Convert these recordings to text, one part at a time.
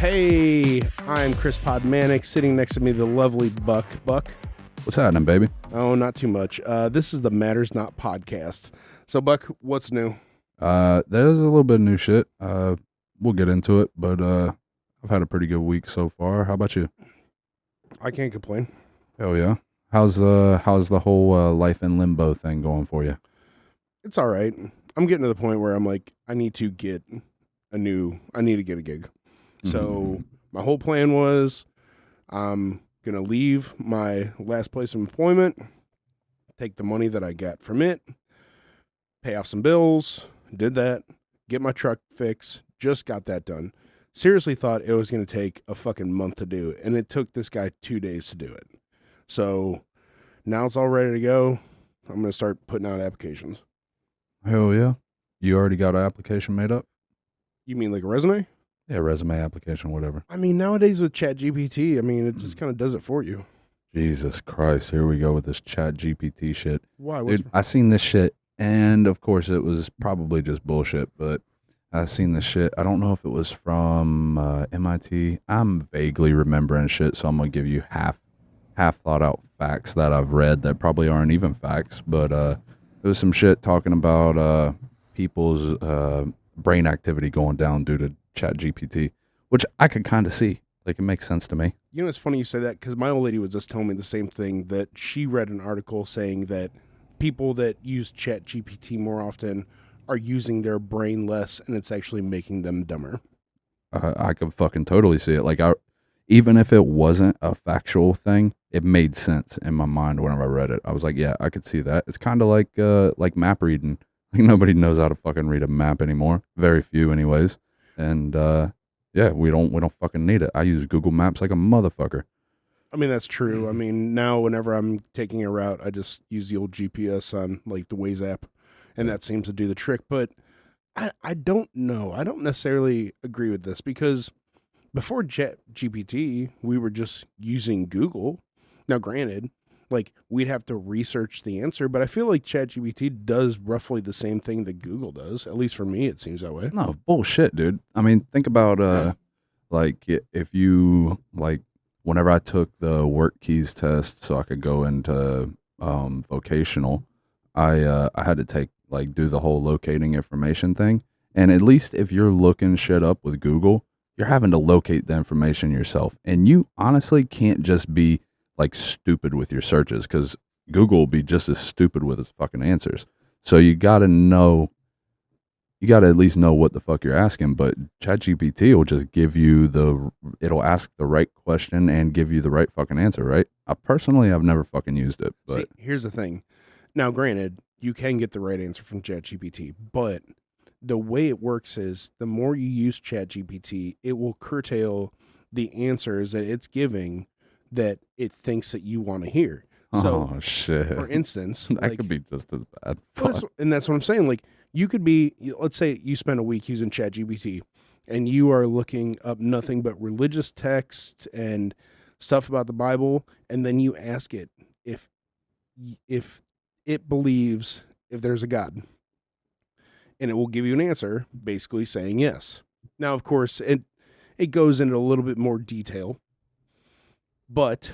Hey, I'm Chris Podmanic. Sitting next to me, the lovely Buck. Buck? What's happening, baby? Oh, not too much. This is the Matters Not podcast. So, Buck, what's new? There's a little bit of new shit. We'll get into it, but I've had a pretty good week so far. How about you? I can't complain. Hell yeah. How's the whole life in limbo thing going for you? It's all right. I'm getting to the point where I'm like, I need to get a gig. So my whole plan was I'm going to leave my last place of employment, take the money that I got from it, pay off some bills, did that, get my truck fixed, just got that done. Seriously thought it was going to take a fucking month to do it, and it took this guy 2 days to do it. So now it's all ready to go. I'm going to start putting out applications. Hell yeah. You already got an application made up? You mean like a resume? Yeah, resume, application, whatever. I mean, nowadays with ChatGPT, I mean, it just kind of does it for you. Jesus Christ, here we go with this ChatGPT shit. Why? Dude, I seen this shit, and of course it was probably just bullshit, but I seen this shit. I don't know if it was from MIT. I'm vaguely remembering shit, so I'm going to give you half thought out facts that I've read that probably aren't even facts, but there was some shit talking about people's brain activity going down due to ChatGPT, which I could kind of see. Like, it makes sense to me. You know, it's funny you say that because my old lady was just telling me the same thing, that she read an article saying that people that use ChatGPT more often are using their brain less, and it's actually making them dumber. I could fucking totally see it. Like, even if it wasn't a factual thing, it made sense in my mind whenever I read it. I was like, yeah, I could see that. It's kind of like map reading. Like, nobody knows how to fucking read a map anymore. Very few, anyways. And yeah, we don't fucking need it. I use Google Maps like a motherfucker. I mean, that's true. I mean, now whenever I'm taking a route, I just use the old GPS on like the Waze app, and that seems to do the trick. But I don't know. I don't necessarily agree with this because before ChatGPT, we were just using Google. Now, granted, like we'd have to research the answer, but I feel like ChatGPT does roughly the same thing that Google does. At least for me, it seems that way. No, bullshit, dude. I mean, think about like if you like whenever I took the work keys test so I could go into vocational, I had to do the whole locating information thing. And at least if you're looking shit up with Google, you're having to locate the information yourself. And you honestly can't just be like stupid with your searches, because Google will be just as stupid with its fucking answers. So you gotta at least know what the fuck you're asking. But ChatGPT will just give you it'll ask the right question and give you the right fucking answer, right? I've never fucking used it. But see, here's the thing. Now, granted, you can get the right answer from ChatGPT, but the way it works is the more you use ChatGPT, it will curtail the answers that it's giving that it thinks that you want to hear. So, oh shit! For instance, that could be just as bad. That's what I'm saying. Like, you could be, let's say you spend a week using ChatGPT, and you are looking up nothing but religious texts and stuff about the Bible, and then you ask it if it believes if there's a God, and it will give you an answer basically saying yes. Now, of course, it goes into a little bit more detail. But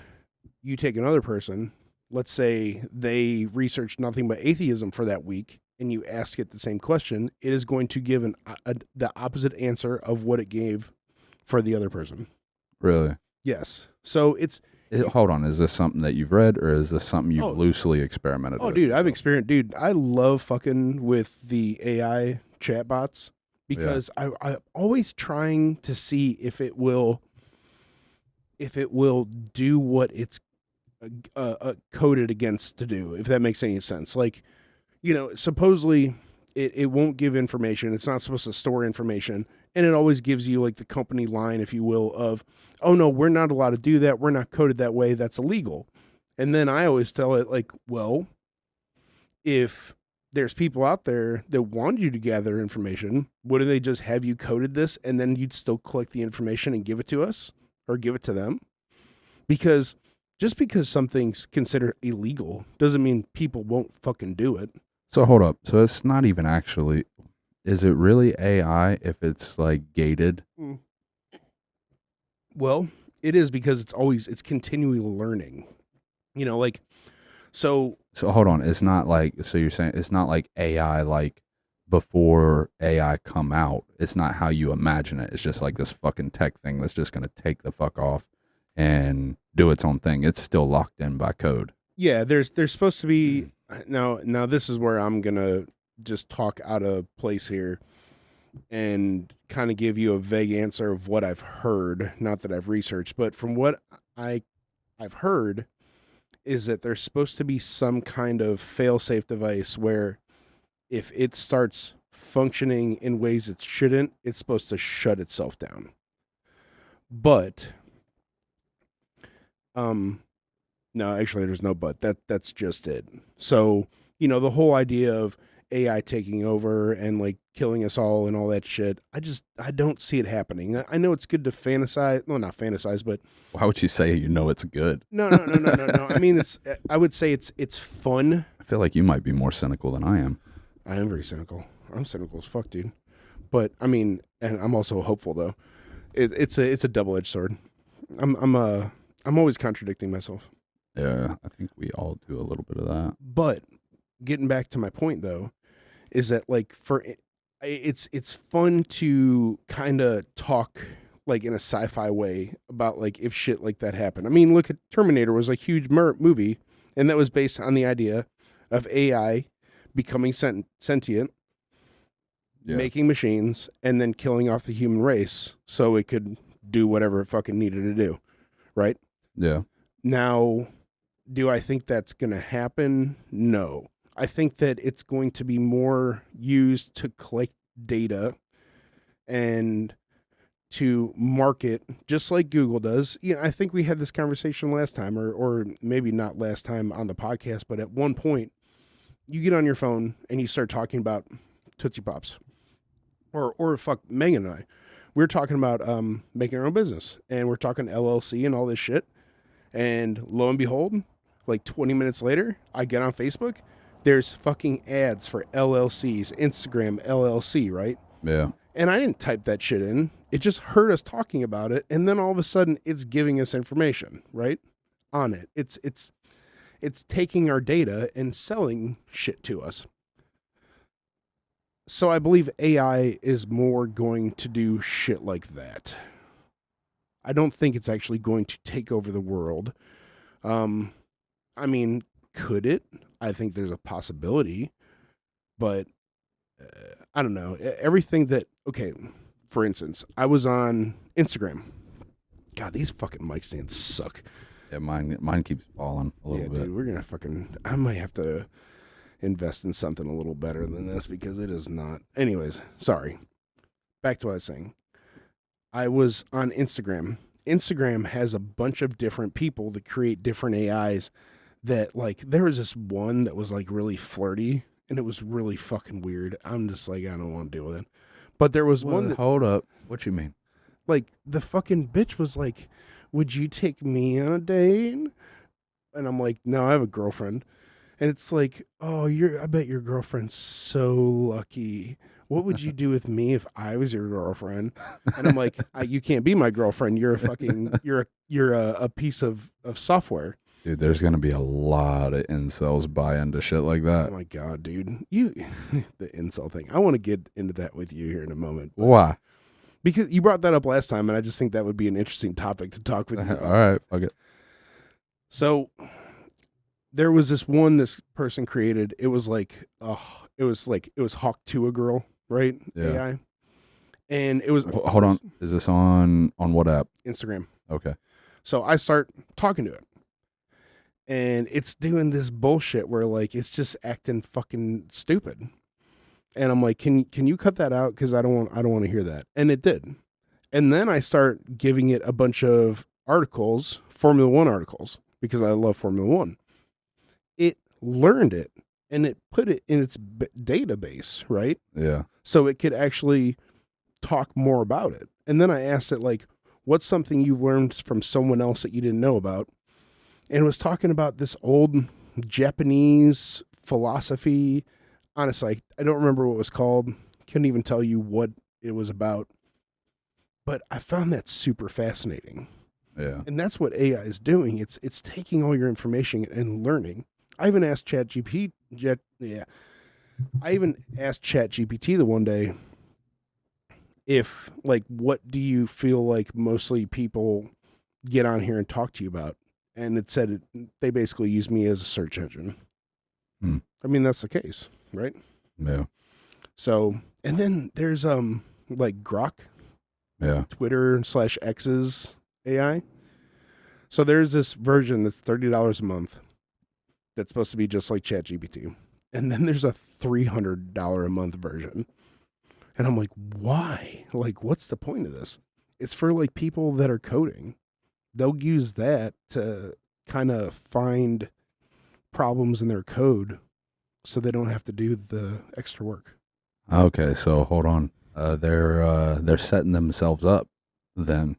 you take another person, let's say they researched nothing but atheism for that week, and you ask it the same question, it is going to give the opposite answer of what it gave for the other person. Really? Yes. So hold on, is this something that you've read, or is this something you've loosely experimented with? Oh, dude, I've experienced, I love fucking with the AI chatbots because I'm always trying to see if it will do what it's coded against to do, if that makes any sense. Like, you know, supposedly it won't give information. It's not supposed to store information. And it always gives you like the company line, if you will, of, oh no, we're not allowed to do that. We're not coded that way. That's illegal. And then I always tell it like, well, if there's people out there that want you to gather information, wouldn't they just have you coded this and then you'd still collect the information and give it to us? Or give it to them? Because just because something's considered illegal doesn't mean people won't fucking do it. So hold up. So it's not even actually, is it really AI if it's like gated? Well, it is because it's continually learning. Like so. So hold on, it's not like, so you're saying it's not like AI, like before AI come out. It's not how you imagine it. It's just like this fucking tech thing that's just gonna take the fuck off and do its own thing. It's still locked in by code. Yeah, there's supposed to be now this is where I'm gonna just talk out of place here and kind of give you a vague answer of what I've heard, not that I've researched, but from what I I've heard is that there's supposed to be some kind of fail-safe device where if it starts functioning in ways it shouldn't, it's supposed to shut itself down. But um no, actually there's no but. That's just it. So, the whole idea of AI taking over and like killing us all and all that shit, I don't see it happening. I know it's good to fantasize, well not fantasize, but Why would you say it's good? no. I mean I would say it's fun. I feel like you might be more cynical than I am. I am very cynical. I'm cynical as fuck, dude. But I mean, and I'm also hopeful though. It's a double-edged sword. I'm always contradicting myself. Yeah, I think we all do a little bit of that. But getting back to my point though, is that like it's fun to kind of talk like in a sci-fi way about like if shit like that happened. I mean, look at Terminator was a huge movie, and that was based on the idea of AI becoming sentient, Yeah. making machines, and then killing off the human race so it could do whatever it fucking needed to do, right? Yeah. Now, do I think that's going to happen? No. I think that it's going to be more used to collect data and to market, just like Google does. I think we had this conversation last time, or maybe not last time on the podcast, but at one point, you get on your phone and you start talking about Tootsie Pops. Or fuck, Megan and I. We're talking about making our own business, and we're talking LLC and all this shit. And lo and behold, like 20 minutes later, I get on Facebook. There's fucking ads for LLCs, Instagram LLC, right? Yeah. And I didn't type that shit in. It just heard us talking about it, and then all of a sudden, it's giving us information, right? On it. It's taking our data and selling shit to us. So I believe AI is more going to do shit like that. I don't think it's actually going to take over the world. I mean, could it? I think there's a possibility, but I don't know. Everything that, okay, for instance, I was on Instagram. God, these fucking mic stands suck. Yeah, mine keeps falling a little bit. Dude, we're gonna fucking. I might have to invest in something a little better than this because it is not. Anyways, sorry. Back to what I was saying. I was on Instagram. Instagram has a bunch of different people that create different AIs that, like, there was this one that was like really flirty and it was really fucking weird. I'm just like, I don't want to deal with it. But there was one that, hold up. What you mean? like, the fucking bitch was like, would you take me on a date? And I'm like, no, I have a girlfriend. And it's like, oh, I bet your girlfriend's so lucky. What would you do with me if I was your girlfriend? And I'm like, you can't be my girlfriend. You're a fucking, you're a piece of software. Dude, there's gonna be a lot of incels buy into shit like that. Oh my God, dude. The incel thing. I want to get into that with you here in a moment. Why? Because you brought that up last time, and I just think that would be an interesting topic to talk with you about. All right, fuck it. So there was this person created. It was like it was Hawk to a girl, right? Yeah. AI. And it was Hold on. Is this on what app? Instagram. Okay. So I start talking to it. And it's doing this bullshit where like it's just acting fucking stupid. And I'm like, can you cut that out? Because I don't want to hear that. And it did. And then I start giving it a bunch of articles, Formula One articles, because I love Formula One. It learned it and it put it in its database, right? Yeah. So it could actually talk more about it. And then I asked it, like, what's something you learned from someone else that you didn't know about? And it was talking about this old Japanese philosophy. Honestly, I don't remember what it was called. Couldn't even tell you what it was about. But I found that super fascinating. Yeah. And that's what AI is doing. It's taking all your information and learning. I even asked ChatGPT. Yeah, I even asked ChatGPT the one day if like what do you feel like mostly people get on here and talk to you about, and it said they basically use me as a search engine. Hmm. I mean that's the case, right? Yeah. So and then there's like Grok, Yeah. Twitter/X's AI. So there's this version that's $30 a month that's supposed to be just like ChatGPT. And then there's a $300 a month version. And I'm like, why? Like, what's the point of this? It's for like people that are coding. They'll use that to kind of find problems in their code so they don't have to do the extra work. Okay, so hold on. They're setting themselves up then.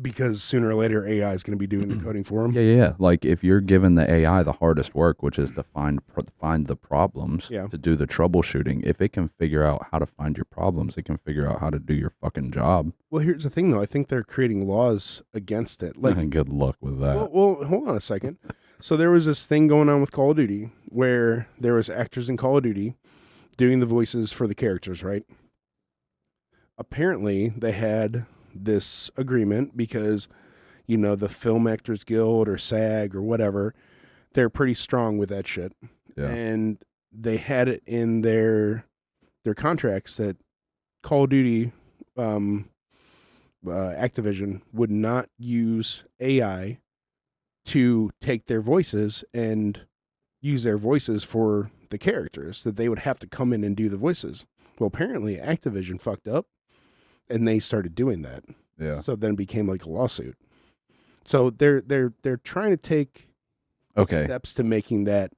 Because sooner or later, AI is going to be doing the coding for them. Yeah. Like if you're giving the AI the hardest work, which is to find the problems, Yeah. to do the troubleshooting. If it can figure out how to find your problems, it can figure out how to do your fucking job. Well, here's the thing, though. I think they're creating laws against it. Like, Good luck with that. well, hold on a second. So there was this thing going on with Call of Duty where there was actors in Call of Duty doing the voices for the characters, right? Apparently, they had this agreement because, you know, the Film Actors Guild or SAG or whatever, they're pretty strong with that shit. Yeah. And they had it in their contracts that Call of Duty, Activision would not use AI to take their voices and use their voices for the characters, that they would have to come in and do the voices. Well, apparently Activision fucked up and they started doing that. Yeah. So then it became like a lawsuit. So they're trying to take steps to making that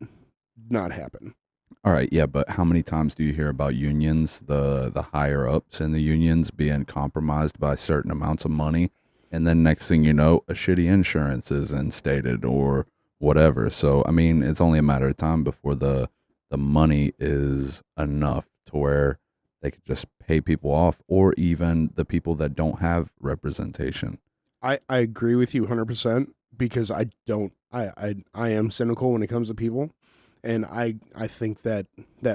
not happen. All right, yeah, but how many times do you hear about unions, the higher ups in the unions being compromised by certain amounts of money, and then next thing you know, a shitty insurance is instated or whatever. So I mean, it's only a matter of time before the money is enough to where they could just pay people off, or even the people that don't have representation. I agree with you 100% because I am cynical when it comes to people, and I think that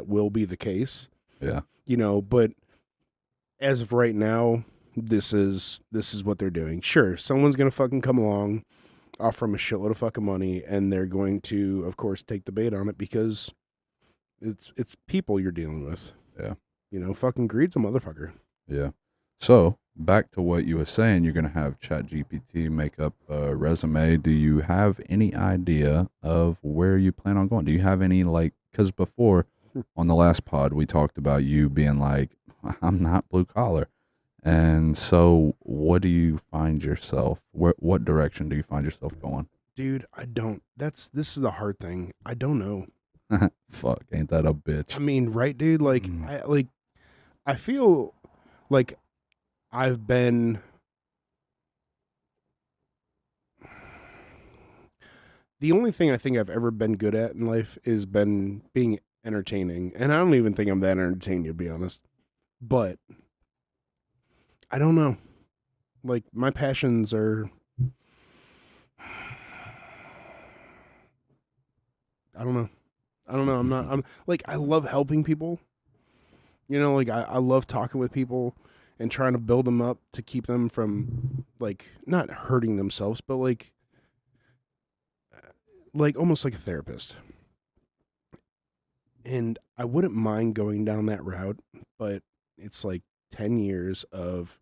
will be the case. Yeah. You know, but as of right now, this is what they're doing. Sure, someone's gonna fucking come along, offer them a shitload of fucking money, and they're going to, of course, take the bait on it because it's people you're dealing with. Yeah. You know, fucking greed's a motherfucker. Yeah. So back to what you were saying, you're gonna have ChatGPT make up a resume. Do you have any idea of where you plan on going? Do you have any like? Because before on the last pod we talked about you being like, I'm not blue collar, and so what do you find yourself? What direction do you find yourself going? Dude, I don't. This is the hard thing. I don't know. Fuck, ain't that a bitch? I mean, right, dude? Like, I feel like I've been. The only thing I think I've ever been good at in life is been being entertaining, and I don't even think I'm that entertaining to be honest. But I don't know. Like my passions are. I don't know. I'm not. I'm like I love helping people. You know, like I love talking with people and trying to build them up to keep them from like not hurting themselves, but like almost like a therapist. And I wouldn't mind going down that route, but it's like 10 years of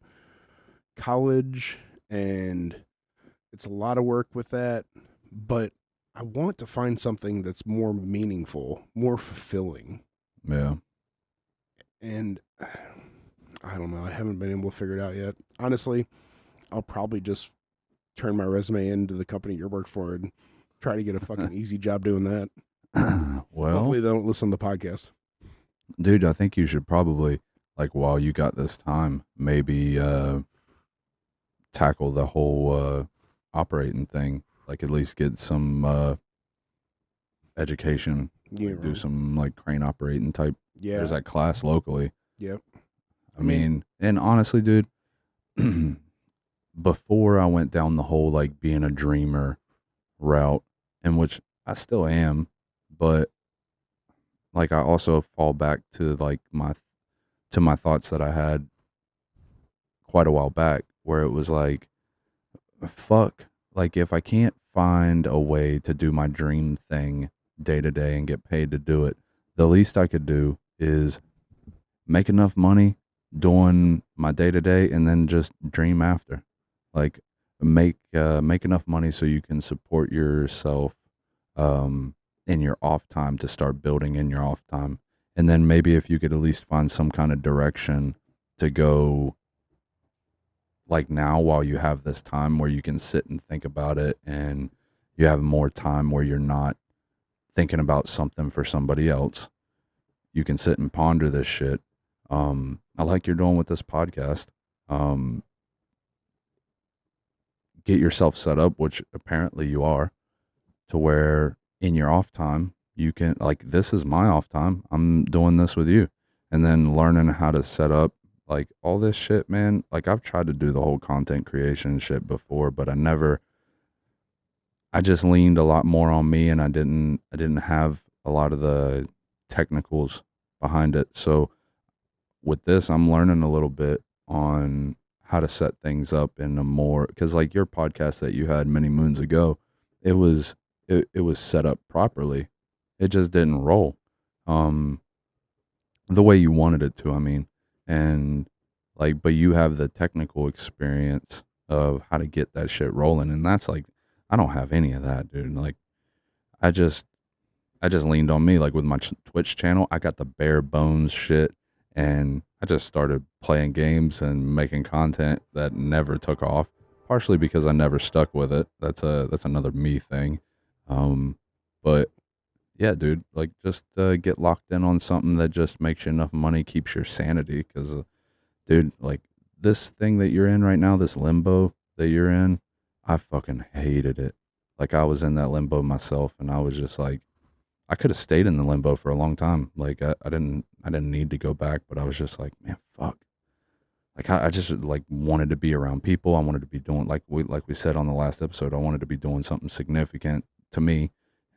college and it's a lot of work with that, but I want to find something that's more meaningful, more fulfilling. Yeah. And I don't know. I haven't been able to figure it out yet. Honestly, I'll probably just turn my resume into the company you work for and try to get a fucking easy job doing that. Well, hopefully they don't listen to the podcast. Dude, I think you should probably, like, while you got this time, maybe tackle the whole operating thing. Like, at least get some education. Yeah, Like, do some like crane operating type. Yeah. There's that class locally. Yep. I mean, and honestly, dude, before I went down the whole like being a dreamer route, in which I still am, but like I also fall back to like my thoughts that I had quite a while back, where it was like, fuck, like if I can't find a way to do my dream thing day to day and get paid to do it, the least I could do is make enough money doing my day to day and then just dream after. Like make enough money so you can support yourself um in your off time to start building in your off time. And then maybe if you could at least find some kind of direction to go like now while you have this time where you can sit and think about it and you have more time where you're not thinking about something for somebody else. You can sit and ponder this shit. I like you're doing with this podcast. Um, get yourself set up, which apparently you are, to where in your off time, you can, like, this is my off time. I'm doing this with you. And then learning how to set up like all this shit, man. Like, I've tried to do the whole content creation shit before, but I just leaned a lot more on me and I didn't have a lot of the technicals behind it. So, with this, I'm learning a little bit on how to set things up in a more, because like your podcast that you had many moons ago, it was it was set up properly. It just didn't roll um the way you wanted it to. I mean, and like, but you have the technical experience of how to get that shit rolling, and that's like I don't have any of that, dude. Like I just I just leaned on me. Like with my Twitch channel, I got the bare bones shit, and I just started playing games and making content that never took off. Partially because I never stuck with it. That's another me thing. Um, but yeah, dude, like just get locked in on something that just makes you enough money, keeps your sanity. Because, dude, like this thing that you're in right now, this limbo that you're in, I fucking hated it. Like I was in that limbo myself, and I was just like I could have stayed in the limbo for a long time. Like I didn't need to go back, but I was just like, man, fuck. Like I just like wanted to be around people. I wanted to be doing like we said on the last episode. I wanted to be doing something significant to me,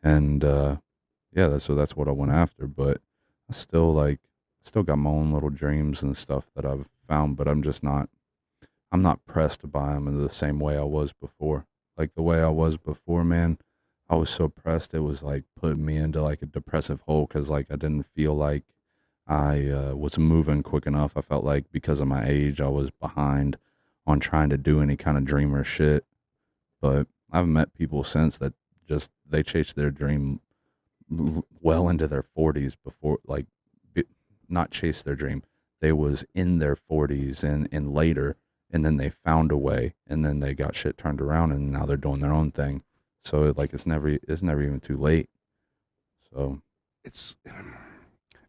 and yeah, that's what I went after. But I still still got my own little dreams and stuff that I've found, but I'm not pressed by them in the same way I was before. Like the way I was before, man, I was so pressed. It was like putting me into like a depressive hole because like I didn't feel like I was moving quick enough. I felt like because of my age, I was behind on trying to do any kind of dreamer shit. But I've met people since that just they chase their dream well into their 40s before like be, not chase their dream. They was in their 40s and later, and then they found a way, and then they got shit turned around, and now they're doing their own thing. So like it's never even too late. So It's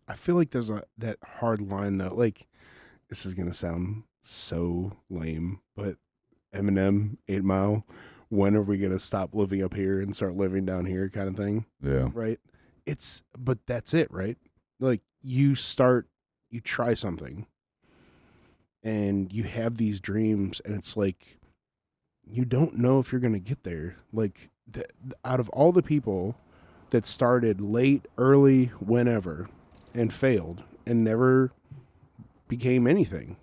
I feel like there's a that hard line though. Like this is gonna sound so lame, but Eminem, 8 Mile, when are we gonna stop living up here and start living down here kind of thing, yeah, right? But that's it, right? Like you try something and you have these dreams and it's like you don't know if you're gonna get there. Like out of all the people that started late, early, whenever, and failed and never became anything.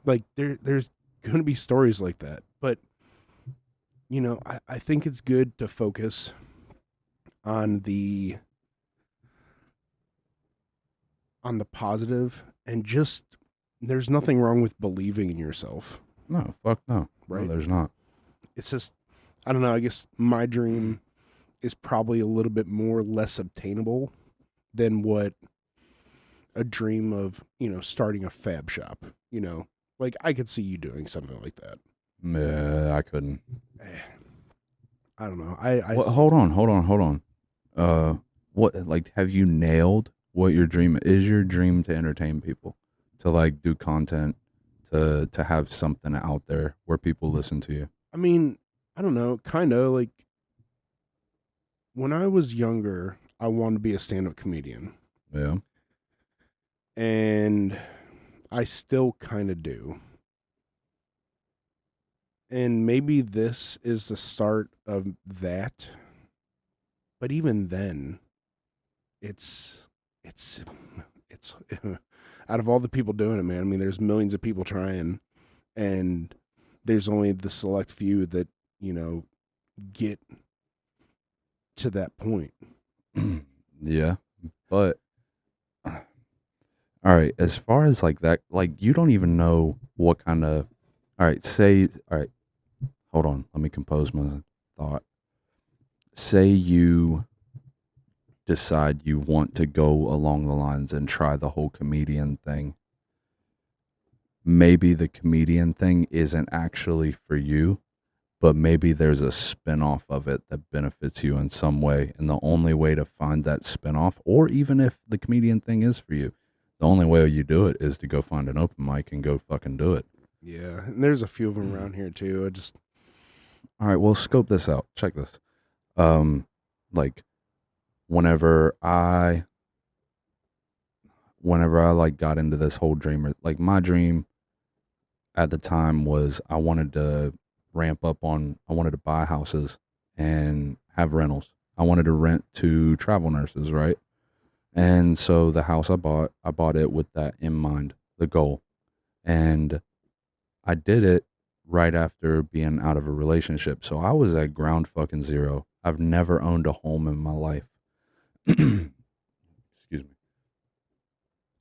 Like there's gonna be stories like that. But I think it's good to focus on the positive and just there's nothing wrong with believing in yourself, no, fuck no, no, right? there's not. It's just I don't know, I guess my dream is probably a little bit more less obtainable than what a dream of, starting a fab shop, Like I could see you doing something like that. Yeah, I couldn't. I don't know. I What? Hold on. What? Like, have you nailed what your dream is? Your dream to entertain people, to like do content, to have something out there where people listen to you. I mean, I don't know, kind of like when I was younger, I wanted to be a stand-up comedian, Yeah. and I still kind of do. And maybe this is the start of that. But even then, it's it's it's out of all the people doing it, man. I mean, there's millions of people trying, and there's only the select few that get to that point. Yeah, but all right, as far as like that, like you don't even know what kind of. All right, hold on, let me compose my thought. Say you decide you want to go along the lines and try the whole comedian thing. Maybe the comedian thing isn't actually for you, but maybe there's a spin-off of it that benefits you in some way. And the only way to find that spin-off, or even if the comedian thing is for you, the only way you do it is to go find an open mic and go fucking do it. Yeah, and there's a few of them around here too. I just All right, well, scope this out. Check this. Like whenever I like got into this whole dreamer, like my dream at the time was I wanted to I wanted to buy houses and have rentals. I wanted to rent to travel nurses, right? And so the house I bought it with that in mind, the goal. And I did it right after being out of a relationship. So I was at ground fucking zero. I've never owned a home in my life. Excuse me.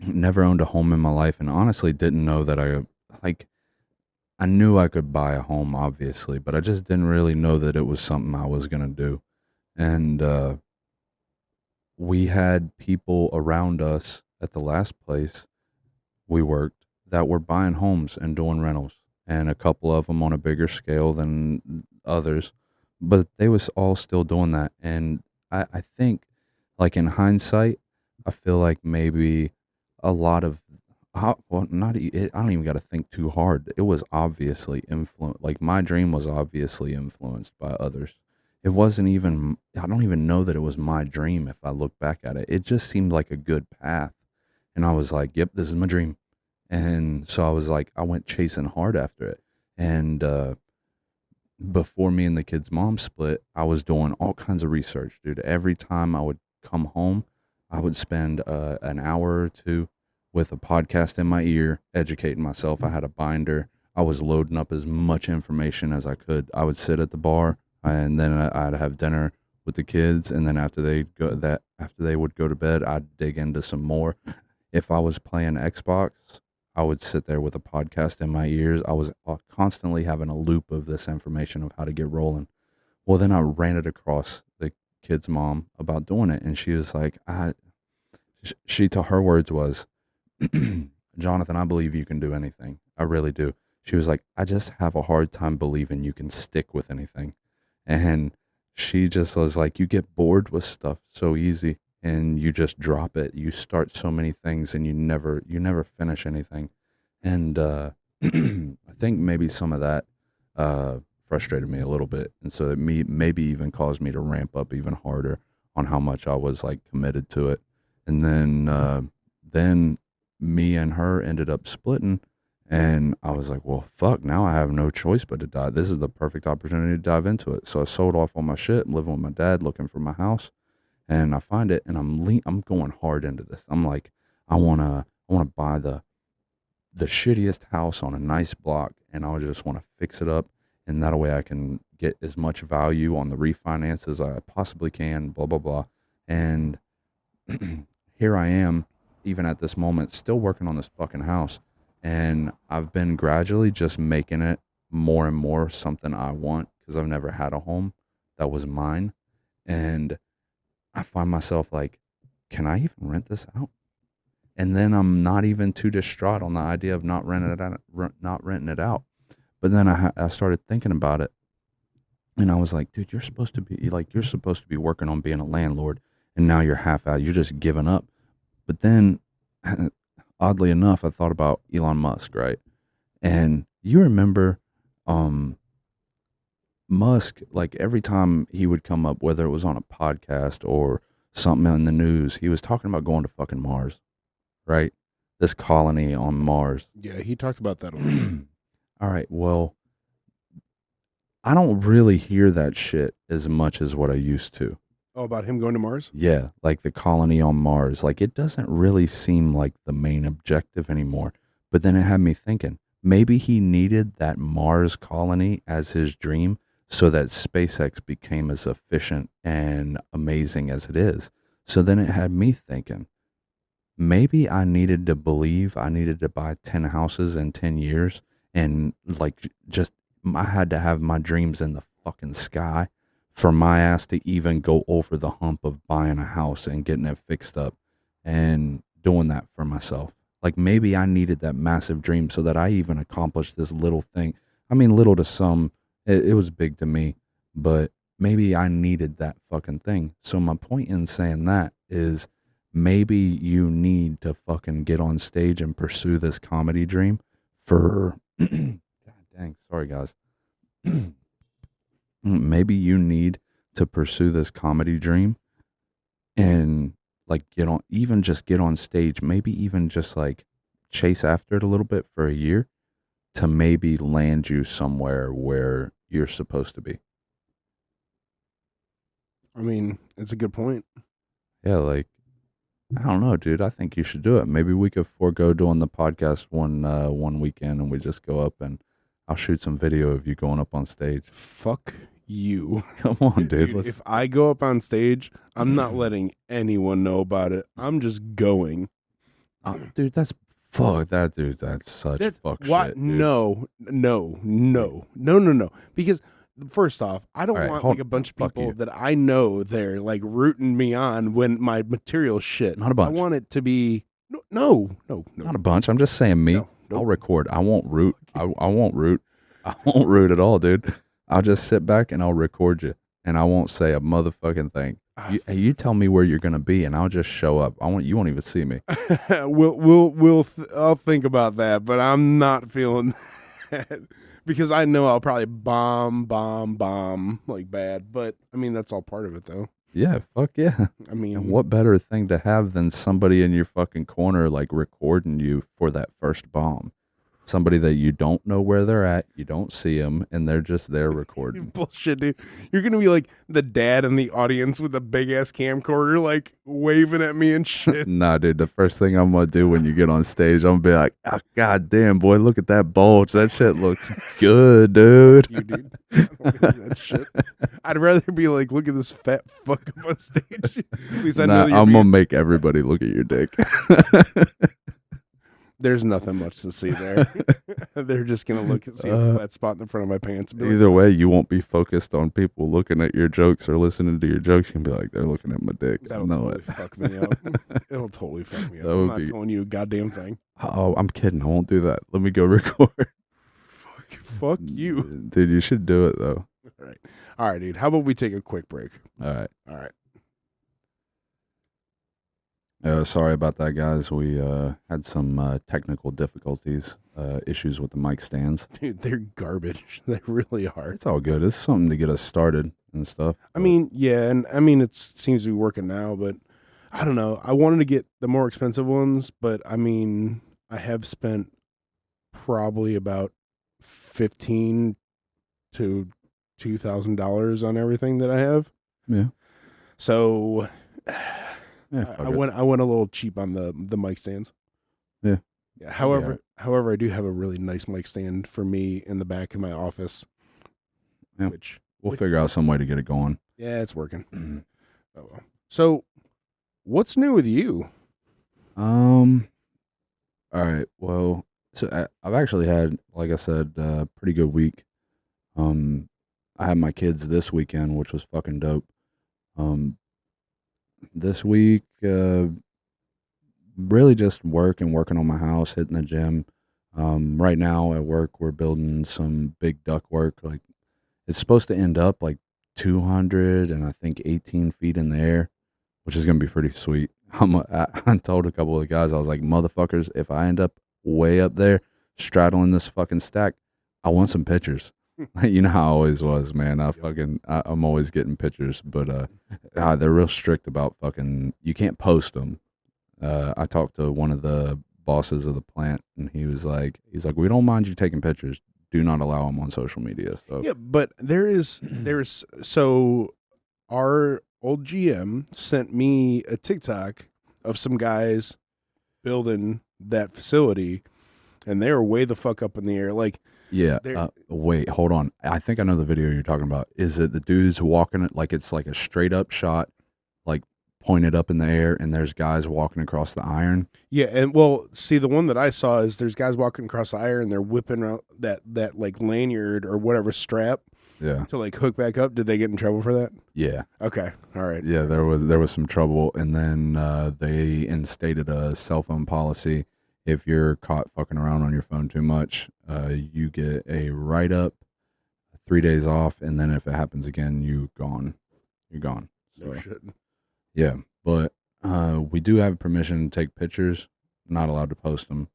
Never owned a home in my life, and honestly didn't know that like I knew I could buy a home, obviously, but I just didn't really know that it was something I was gonna do. And we had people around us at the last place we worked that were buying homes and doing rentals, and a couple of them on a bigger scale than others, but they was all still doing that. And I think, like in hindsight, I feel like maybe a lot of well, not I don't even got to think too hard. It was obviously influenced. Like my dream was obviously influenced by others. It wasn't even. I don't even know that it was my dream. If I look back at it, it just seemed like a good path, and I was like, "Yep, this is my dream." And so I was like, I went chasing hard after it. And before me and the kid's mom split, I was doing all kinds of research, dude. Every time I would come home, I would spend an hour or two with a podcast in my ear, educating myself. I had a binder. I was loading up as much information as I could. I would sit at the bar, and then I'd have dinner with the kids, and then after they would go to bed, I'd dig into some more. If I was playing Xbox, I would sit there with a podcast in my ears. I was constantly having a loop of this information of how to get rolling. Well, then I ran it across the kid's mom about doing it, and she was like, she to her words was, Jonathan, I believe you can do anything. I really do. She was like, I just have a hard time believing you can stick with anything. And she just was like, you get bored with stuff so easy and you just drop it. You start so many things and you never finish anything. And I think maybe some of that frustrated me a little bit. And so maybe even caused me to ramp up even harder on how much I was like committed to it. And then me and her ended up splitting, and I was like, well, fuck, now I have no choice but to dive. This is the perfect opportunity to dive into it. So I sold off all my shit, living with my dad, looking for my house, and I find it, and I'm going hard into this. I'm like, I wanna buy the shittiest house on a nice block, and I just want to fix it up, and that way I can get as much value on the refinance as I possibly can, blah blah blah. And here I am, even at this moment, still working on this fucking house. And I've been gradually just making it more and more something I want because I've never had a home that was mine. And I find myself like, can I even rent this out? And then I'm not even too distraught on the idea of not renting it out. But then I started thinking about it, and I was like, dude, you're supposed to be working on being a landlord, and now you're half out. You're just giving up. But then, oddly enough, I thought about Elon Musk, right? And you remember, um, Musk, like every time he would come up, whether it was on a podcast or something in the news, he was talking about going to fucking Mars, right? This colony on Mars. Yeah, he talked about that a lot. All right. Well, I don't really hear that shit as much as what I used to. Oh, about him going to Mars? Yeah, like the colony on Mars. Like it doesn't really seem like the main objective anymore. But then it had me thinking, maybe he needed that Mars colony as his dream so that SpaceX became as efficient and amazing as it is. So then it had me thinking, maybe I needed to believe I needed to buy 10 houses in 10 years and like just I had to have my dreams in the fucking sky for my ass to even go over the hump of buying a house and getting it fixed up and doing that for myself. Like maybe I needed that massive dream so that I even accomplished this little thing. I mean, little to some, it was big to me, but maybe I needed that fucking thing. So my point in saying that is maybe you need to fucking get on stage and pursue this comedy dream for God dang, sorry guys. Maybe you need to pursue this comedy dream and like get on even just get on stage, maybe even just like chase after it a little bit for a year to maybe land you somewhere where you're supposed to be. I mean, it's a good point. Yeah, like I don't know, dude. I think you should do it. Maybe we could forego doing the podcast one weekend, and we just go up and I'll shoot some video of you going up on stage. Fuck you. Come on, dude. Dude, if I go up on stage, I'm not letting anyone know about it. I'm just going. Dude, that's fuck that, dude. That's such fuck what? shit. Dude. No. Because first off, I don't want like a bunch of people that I know they're like rooting me on when my material shit. Not a bunch. I want it to be no. Not a bunch. I'm just saying me. No, nope. I'll record. I won't root. I won't root. I won't root at all, dude. I'll just sit back and I'll record you, and I won't say a motherfucking thing. You tell me where you're gonna be, and I'll just show up. You won't even see me. I'll think about that, but I'm not feeling that because I know I'll probably bomb like bad. But I mean, that's all part of it, though. Yeah, fuck yeah. I mean, and what better thing to have than somebody in your fucking corner like recording you for that first bomb? Somebody that you don't know where they're at, you don't see them, and they're just there recording. Bullshit, dude. You're going to be like the dad in the audience with a big-ass camcorder, like, waving at me and shit. Nah, dude, the first thing I'm going to do when you get on stage, I'm going to be like, oh, God damn, boy, look at that bulge. That shit looks good, dude. You, dude. I don't think that shit. I'd rather be like, look at this fat fuck up on stage. At least I know that I'm going to make everybody look at your dick. There's nothing much to see there. They're just going to look and see a flat spot in the front of my pants. Either way, you won't be focused on people looking at your jokes or listening to your jokes. You can be like, they're looking at my dick. That'll totally fuck me up. It'll totally fuck me up. I'm not telling you a goddamn thing. Oh, I'm kidding. I won't do that. Let me go record. Fuck you. Dude, you should do it, though. All right, dude. How about we take a quick break? All right. Sorry about that, guys. We had some technical difficulties, issues with the mic stands. Dude, they're garbage. They really are. It's all good. It's something to get us started and stuff. I mean, yeah, and I mean, it seems to be working now, but I don't know. I wanted to get the more expensive ones, but I mean, I have spent probably about $1,500 to $2,000 on everything that I have. Yeah. So yeah, I went a little cheap on the mic stands. Yeah. However, I do have a really nice mic stand for me in the back of my office. Yeah. We'll figure out some way to get it going. Yeah, it's working. Oh well. So, what's new with you? All right. Well, so I've actually had, like I said, a pretty good week. I had my kids this weekend, which was fucking dope. This week, really just working on my house, hitting the gym. Right now at work, we're building some big duct work. Like it's supposed to end up like 200 and I think 18 feet in the air, which is going to be pretty sweet. I told a couple of the guys, I was like, motherfuckers, if I end up way up there straddling this fucking stack, I want some pictures. You know how I always was, man. I'm always getting pictures, but they're real strict about fucking, you can't post them. I talked to one of the bosses of the plant and he was like, we don't mind you taking pictures, do not allow them on social media. So Yeah, but there's so our old GM sent me a TikTok of some guys building that facility, and they were way the fuck up in the air. Like, yeah, they're wait, hold on. I think I know the video you're talking about. Is it the dudes walking it like it's like a straight up shot, like pointed up in the air, and there's guys walking across the iron? yeah, and well, see, the one that I saw is there's guys walking across the iron, and they're whipping out that like lanyard or whatever strap Yeah, to like hook back up. Did they get in trouble for that? yeah. Okay, all right. Yeah, there was some trouble, and then they instated a cell phone policy. If you're caught fucking around on your phone too much, you get a write up, 3 days off, and then if it happens again, you're gone. No So shit. yeah, but we do have permission to take pictures. Not allowed to post them.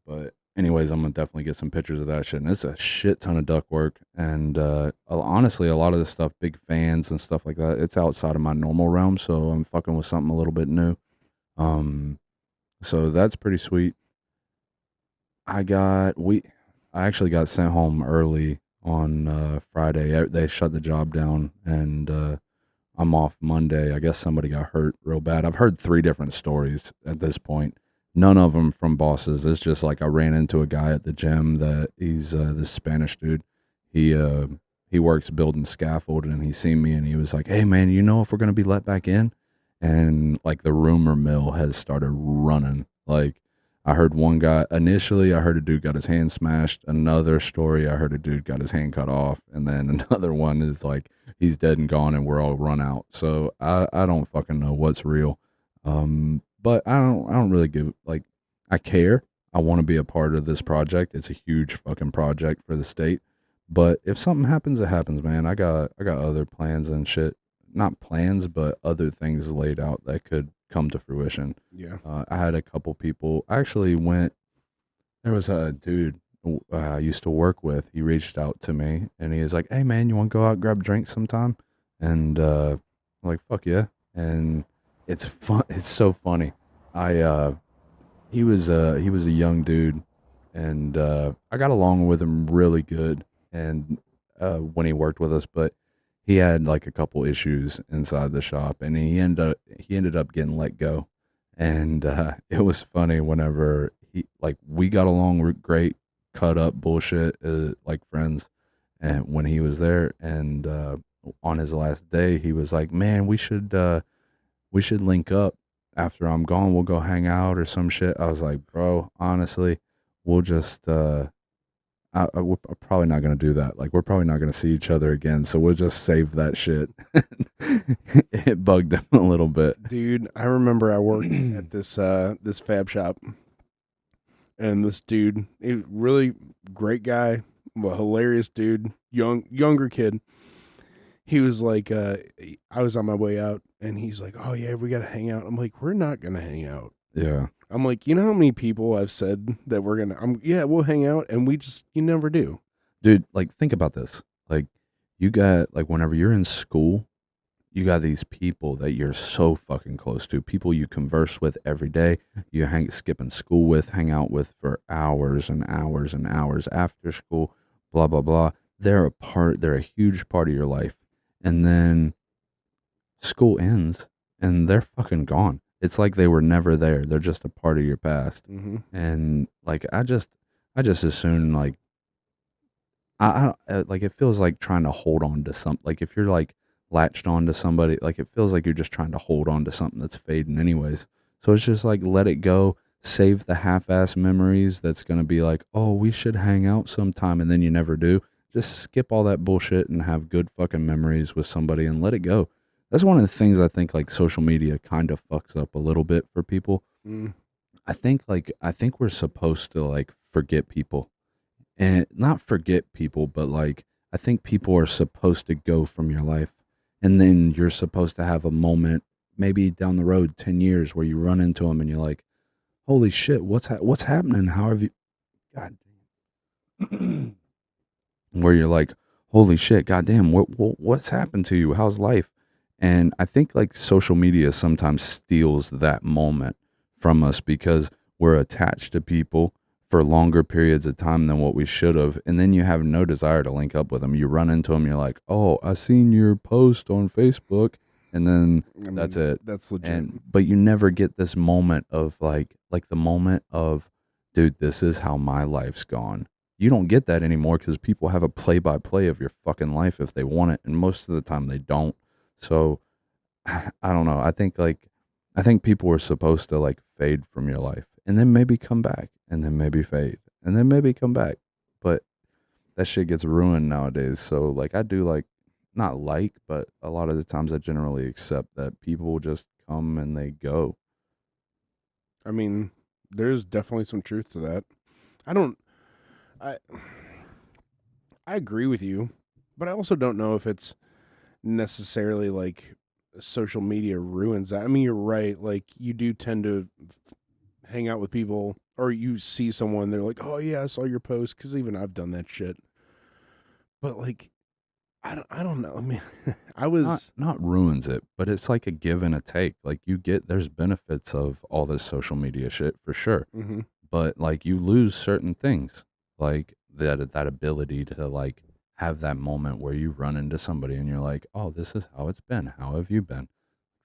But anyways, I'm gonna definitely get some pictures of that shit. And it's a shit ton of duct work. And honestly, a lot of this stuff, big fans and stuff like that, it's outside of my normal realm. So I'm fucking with something a little bit new. So that's pretty sweet. I actually got sent home early on Friday. They shut the job down, and I'm off Monday. I guess somebody got hurt real bad. I've heard 3 different stories at this point. None of them from bosses. It's just like I ran into a guy at the gym that he's this Spanish dude. He works building scaffold, and he seen me and he was like, "Hey man, you know if we're gonna be let back in?" And like the rumor mill has started running. Like I heard one guy initially. I heard a dude got his hand smashed. Another story, I heard a dude got his hand cut off, and then another one is like he's dead and gone, and we're all run out. So I don't fucking know what's real. But I don't really give like I care. I want to be a part of this project. It's a huge fucking project for the state. But if something happens, it happens, man. I got other plans and shit. Not plans, but other things laid out that could come to fruition. Yeah. I had a couple people. I actually went. There was a dude I used to work with. He reached out to me and he was like, "Hey man, you want to go out and grab a drink sometime?" And I'm like, "Fuck yeah!" And it's fun. It's so funny. I he was a young dude, and I got along with him really good. And when he worked with us, but he had like a couple issues inside the shop, and he ended up getting let go. And it was funny whenever we got along great, cut up bullshit like friends. And when he was there, and on his last day, he was like, "Man, we should link up after I'm gone. We'll go hang out or some shit." I was like, "Bro, honestly, we'll just we're probably not gonna do that. Like, we're probably not gonna see each other again. So we'll just save that shit." It bugged him a little bit. Dude, I remember I worked at this fab shop, and this dude, he was really great guy, well, hilarious dude, younger kid. He was like, I was on my way out, and he's like, "Oh yeah, we gotta hang out." I'm like, "We're not gonna hang out." Yeah, I'm like, "You know how many people I've said that we're gonna? Yeah, we'll hang out, and you never do." dude. Like, think about this. Like, you got like whenever you're in school, you got these people that you're so fucking close to, people you converse with every day, you skipping school with, hang out with for hours and hours and hours after school, blah blah blah. They're a huge part of your life. And then school ends and they're fucking gone. It's like they were never there. They're just a part of your past. Mm-hmm. And like I just assume like like it feels like trying to hold on to something. Like if you're like latched on to somebody, like it feels like you're just trying to hold on to something that's fading anyways. So it's just like let it go, save the half-ass memories that's going to be like, "Oh, we should hang out sometime," and then you never do. Just skip all that bullshit and have good fucking memories with somebody and let it go. That's one of the things I think like social media kind of fucks up a little bit for people. Mm. I think we're supposed to like forget people, and not forget people, but like I think people are supposed to go from your life, and then you're supposed to have a moment maybe down the road 10 years where you run into them and you're like, "Holy shit, what's happening? How have you?" God damn. Where you're like, "Holy shit, goddamn, what's happened to you? How's life?" And I think like social media sometimes steals that moment from us because we're attached to people for longer periods of time than what we should have, and then you have no desire to link up with them. You run into them, you're like, "Oh, I seen your post on Facebook," and then I that's mean, it. that's legit. And but you never get this moment of like the moment of, dude, this is how my life's gone. You don't get that anymore because people have a play by play of your fucking life if they want it, and most of the time they don't. So I don't know. I think people are supposed to like fade from your life and then maybe come back and then maybe fade and then maybe come back. But that shit gets ruined nowadays. So like I do like not like, but a lot of the times I generally accept that people just come and they go. I mean, there's definitely some truth to that. I don't. I I agree with you, but I also don't know if it's necessarily like social media ruins that. I mean, you're right. Like you do tend to hang out with people, or you see someone, they're like, "Oh yeah, I saw your post," because even I've done that shit. But like, I don't know. I mean, I Not was. not ruins it, but it's like a give and a take. Like you get there's benefits of all this social media shit for sure. Mm-hmm. But like you lose certain things, like that ability to like have that moment where you run into somebody and you're like, "Oh, this is how it's been. How have you been?"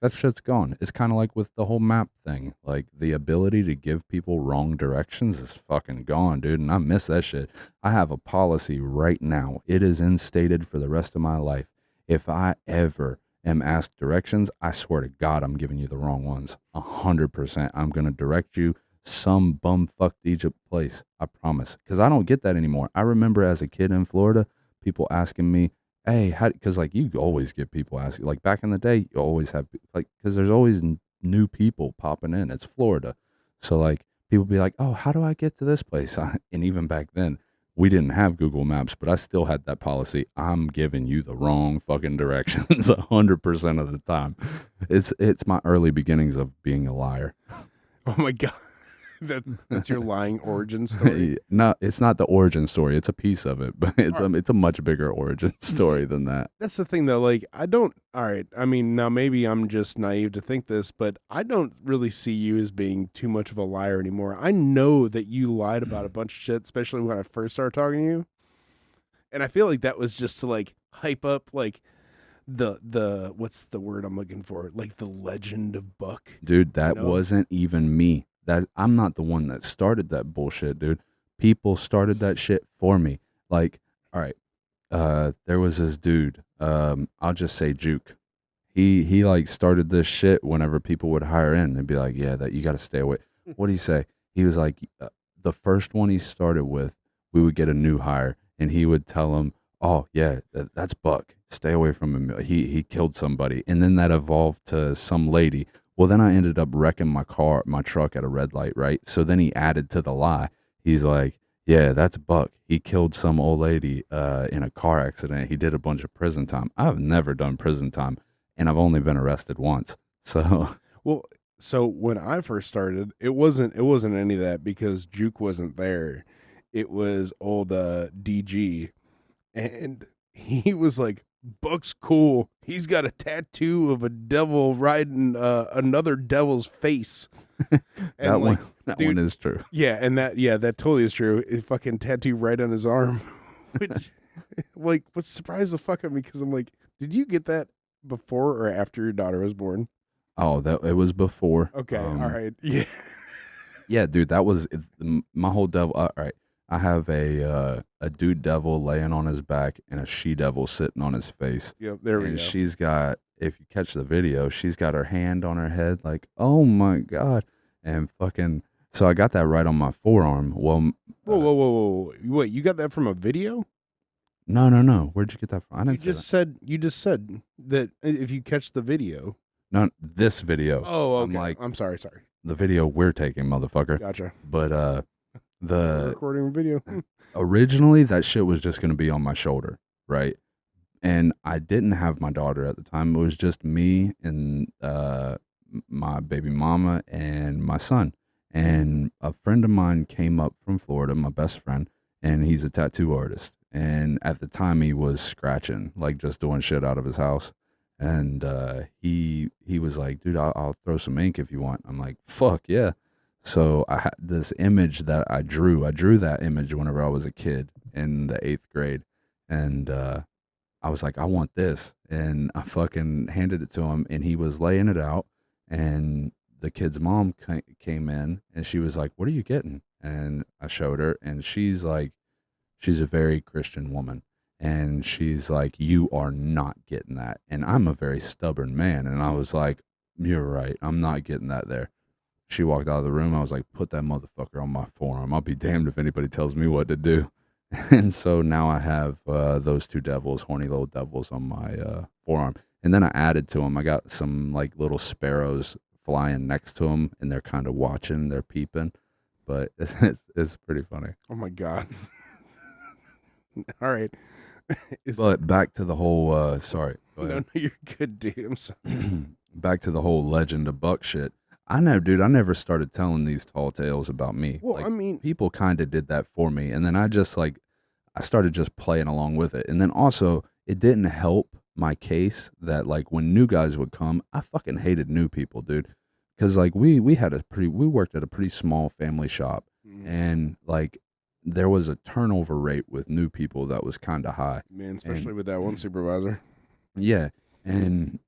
That shit's gone. It's kind of like with the whole map thing. Like the ability to give people wrong directions is fucking gone, dude. And I miss that shit. I have a policy right now. It is instated for the rest of my life. If I ever am asked directions, I swear to God, I'm giving you the wrong ones. 100%. I'm going to direct you some bumfucked Egypt place. I promise. Because I don't get that anymore. I remember as a kid in Florida, people asking me, "Hey, how?" Because like you always get people asking. Like back in the day, you always have like because there's always new people popping in. It's Florida, so like people be like, "Oh, how do I get to this place?" And even back then, we didn't have Google Maps, but I still had that policy. I'm giving you the wrong fucking directions 100% of the time. It's my early beginnings of being a liar. Oh my god, that's your lying origin story. No, it's not the origin story. It's a piece of it, but it's a much bigger origin story than that. That's the thing though, like I don't all right, I mean now maybe I'm just naive to think this, but I don't really see you as being too much of a liar anymore. I know that you lied about a bunch of shit, especially when I first started talking to you. And I feel like that was just to like hype up like the what's the word I'm looking for? Like the legend of Buck. Dude, You that know? wasn't even me. That I'm not the one that started that bullshit, dude. People started that shit for me. Like, all right, there was this dude. I'll just say Juke. He like started this shit whenever people would hire in and be like, "Yeah, that you got to stay away." What did he say? He was like, the first one he started with, we would get a new hire, and he would tell him, "Oh yeah, that's Buck. Stay away from him. He killed somebody." And then that evolved to some lady. Well, then I ended up wrecking my truck at a red light, right? So then he added to the lie. He's like, "Yeah, that's Buck. He killed some old lady in a car accident. He did a bunch of prison time." I've never done prison time, and I've only been arrested once. So Well, so when I first started, it wasn't any of that because Juke wasn't there. It was old DG, and he was like, "Buck's cool. He's got a tattoo of a devil riding another devil's face." And that like, one that dude, one is true. yeah, and that totally is true. It fucking tattoo right on his arm, which like what surprised the fuck out of me because I'm like, did you get that before or after your daughter was born? Oh, that it was before. Okay, all right, yeah. Yeah, dude, that was my whole devil. All right, I have a dude devil laying on his back and a she devil sitting on his face, Yep, there we and go. she's got. If you catch the video, she's got her hand on her head, like, oh my god, and fucking. So I got that right on my forearm. Well, Whoa, whoa, whoa, whoa! Wait, you got that from a video? no, no, no. Where'd you get that from? I You didn't say that. just said you just said that if you catch the video. No, this video. Oh, I'm okay. like I'm sorry. the video we're taking, motherfucker. Gotcha. But We're the recording a video. originally that shit was just gonna be on my shoulder, right? And I didn't have my daughter at the time. It was just me and my baby mama and my son. And a friend of mine came up from Florida, my best friend, and he's a tattoo artist. And at the time, he was scratching, like just doing shit out of his house. And he was like, "Dude, I'll throw some ink if you want." I'm like, "Fuck yeah!" So I had this image that I drew. I drew that image whenever I was a kid in the 8th grade, and I was like, I want this, and I fucking handed it to him, and he was laying it out, and the kid's mom came in, and she was like, "What are you getting?" And I showed her, and she's a very Christian woman, and she's like, "You are not getting that," and I'm a very stubborn man, and I was like, "You're right, I'm not getting that there." She walked out of the room. I was like, "Put that motherfucker on my forearm. I'll be damned if anybody tells me what to do." And so now I have those two devils, horny little devils, on my forearm. And then I added to them. I got some like little sparrows flying next to them, and they're kind of watching. They're peeping, but it's pretty funny. Oh my god. All right. But back to the whole. Sorry. Go ahead. No, you're good, dude. I'm sorry. Back to the whole legend of Buck shit. I know, dude. I never started telling these tall tales about me. Well, like, I mean, people kind of did that for me, and then I started just playing along with it. And then also, it didn't help my case that like when new guys would come, I fucking hated new people, dude. Because like we worked at a pretty small family shop, and like there was a turnover rate with new people that was kind of high. man, especially with that one supervisor. Yeah, and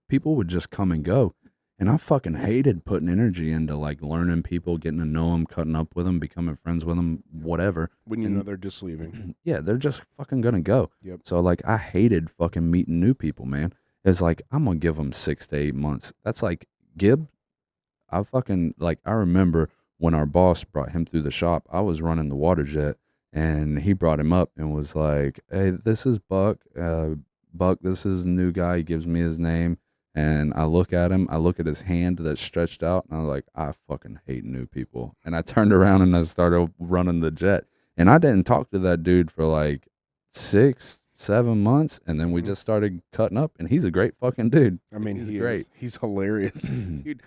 people would just come and go. And I fucking hated putting energy into like learning people, getting to know them, cutting up with them, becoming friends with them, whatever. When you know they're just leaving. Yeah, they're just fucking gonna go. Yep. So like, I hated fucking meeting new people, man. It's like I'm gonna give them 6 to 8 months. That's like Gib. I fucking like. I remember when our boss brought him through the shop. I was running the water jet, and he brought him up and was like, "Hey, this is Buck. Buck, this is a new guy." He gives me his name. And I look at him, I look at his hand that's stretched out, and I was like, I fucking hate new people. And I turned around and I started running the jet. And I didn't talk to that dude for like 6, 7 months. And then we just started cutting up, and he's a great fucking dude. I mean, he's he great. is. He's hilarious. Dude,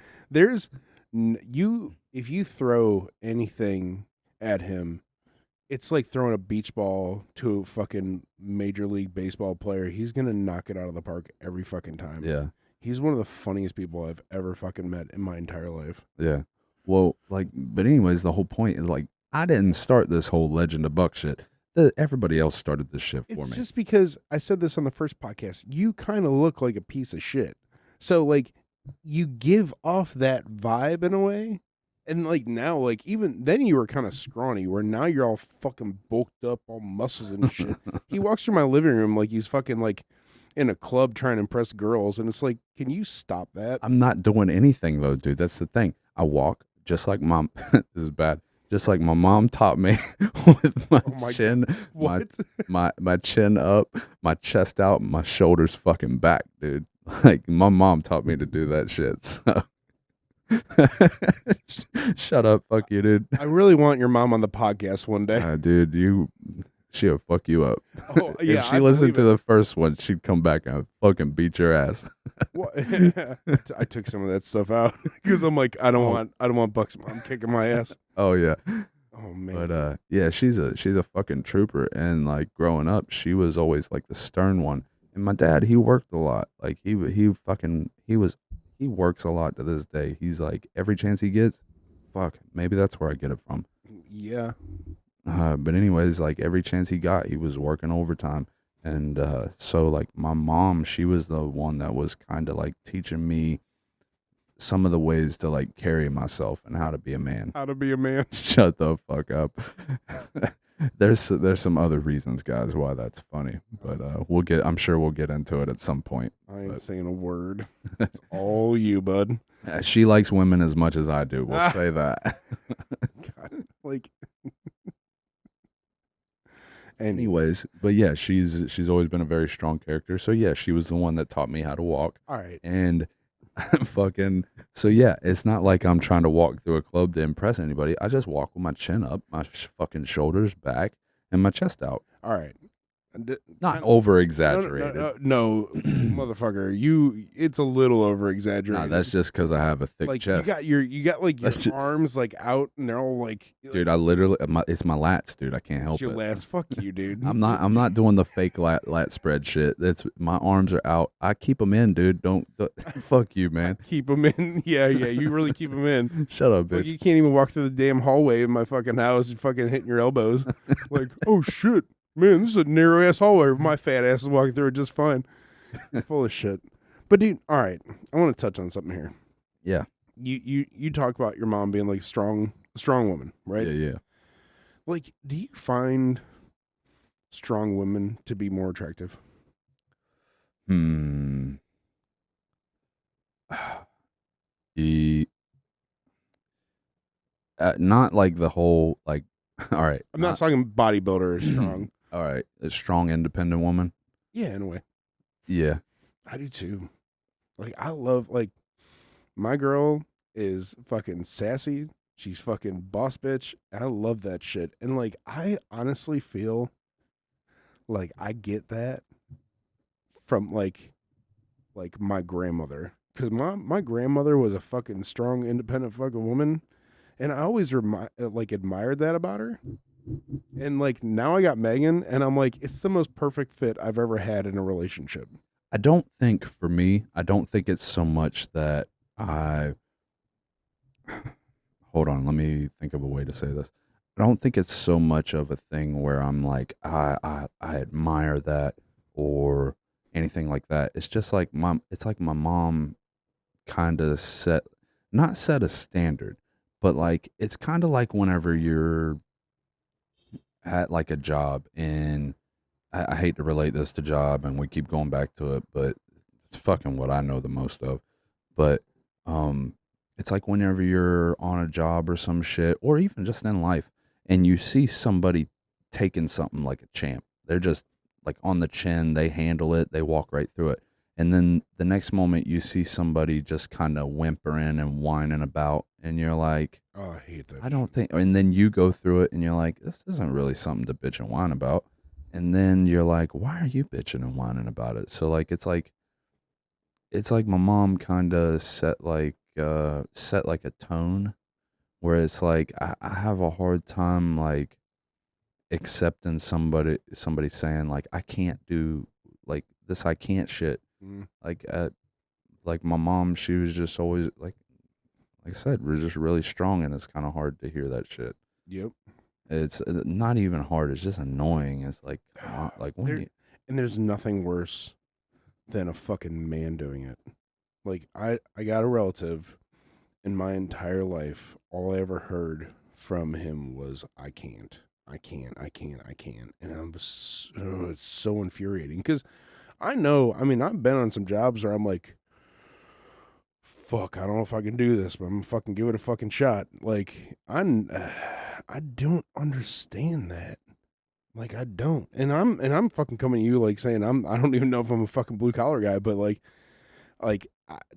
if you throw anything at him, it's like throwing a beach ball to a fucking Major League Baseball player. He's going to knock it out of the park every fucking time. Yeah. He's one of the funniest people I've ever fucking met in my entire life. Yeah. Well, like, but anyways, the whole point is like, I didn't start this whole Legend of Buck shit. Everybody else started this shit for me. It's just because I said this on the first podcast. You kind of look like a piece of shit. So, like, you give off that vibe in a way. And, like, now, like, even then you were kind of scrawny, where now you're all fucking bulked up, all muscles and shit. He walks through my living room like he's fucking, like, in a club trying to impress girls, and it's like, can you stop that? I'm not doing anything though, dude. That's the thing. I walk just like mom. This is bad. Just like my mom taught me, with my chin, my chin up, my chest out, my shoulders fucking back, dude. Like my mom taught me to do that shit. So. Shut up, fuck you, dude. I really want your mom on the podcast one day. Dude, she'll fuck you up. Oh, yeah, if she listened to the first one, she'd come back and fucking beat your ass. Well, I took some of that stuff out because I'm like, I don't want Buck's mom kicking my ass. Oh yeah. Oh man. But yeah, she's a fucking trooper. And like growing up, she was always like the stern one. And my dad, he worked a lot. Like he works a lot to this day. He's like, every chance he gets, fuck, maybe that's where I get it from. Yeah. But anyways, like every chance he got, he was working overtime. And so like my mom, she was the one that was kind of like teaching me some of the ways to like carry myself and how to be a man. How to be a man. Shut the fuck up. There's some other reasons, guys, why that's funny. But I'm sure we'll get into it at some point. I ain't saying a word. It's all you, bud. She likes women as much as I do. We'll say that. God, like anyways, but yeah, she's always been a very strong character. So yeah, she was the one that taught me how to walk. All right. And fucking, so yeah, it's not like I'm trying to walk through a club to impress anybody. I just walk with my chin up, my fucking shoulders back, and my chest out. All right. Not over No, exaggerated. no, motherfucker. It's a little over exaggerated. Nah, that's just because I have a thick like chest. you got like your That's just- arms like out, and they're all like, Dude, I literally, it's my lats, dude. I can't help your it. last. Fuck you, dude. I'm not doing the fake lat spread shit. That's my arms are out. I keep them in, dude. Don't fuck you, man. Keep them in. Yeah. You really keep them in. Shut up, Like, bitch. you can't even walk through the damn hallway in my fucking house, fucking hitting your elbows. Like, oh shit, man, this is a narrow ass hallway. My fat ass is walking through it just fine. You're full of shit. But dude, all right, I want to touch on something here. Yeah. You talk about your mom being like strong woman, right? Yeah. Like, do you find strong women to be more attractive? E- Not like the whole like. All right. I'm not talking bodybuilder or strong. All right, a strong, independent woman. Yeah, in a way. Yeah. I do too. Like, I love, like, my girl is fucking sassy. She's fucking boss bitch. And I love that shit. And like, I honestly feel like I get that from like my grandmother. Cause my grandmother was a fucking strong, independent fucking woman. And I always admired that about her. And like, now I got Megan, and I'm like, it's the most perfect fit I've ever had in a relationship. I don't think for me, I don't think it's so much that I hold on, let me think of a way to say this. I don't think it's so much of a thing where I'm like, I admire that or anything like that. It's just like my mom kind of not set a standard, but like it's kind of like whenever you're at like a job, and I hate to relate this to job and we keep going back to it, but it's fucking what I know the most of. But it's like whenever you're on a job or some shit, or even just in life, and you see somebody taking something like a champ. They're just like on the chin, they handle it, they walk right through it. And then the next moment you see somebody just kind of whimpering and whining about, and you're like, Oh, I hate that. I don't think, and then you go through it and you're like, this isn't really something to bitch and whine about. And then you're like, why are you bitching and whining about it? So like, it's like my mom kind of set like a tone where it's like, I have a hard time like accepting somebody saying like, I can't do like this, I can't shit. Like like my mom, she was just always like I said, we're just really strong, and it's kind of hard to hear that shit. Yep. It's not even hard. It's just annoying. It's like, And there's nothing worse than a fucking man doing it. Like, I got a relative, in my entire life, all I ever heard from him was, I can't. And it's so infuriating. Because I know, I mean, I've been on some jobs where I'm like, fuck, I don't know if I can do this, but I'm gonna fucking give it a fucking shot. Like, I don't understand that. Like, I don't. And I'm fucking coming to you like saying I don't even know if I'm a fucking blue collar guy, but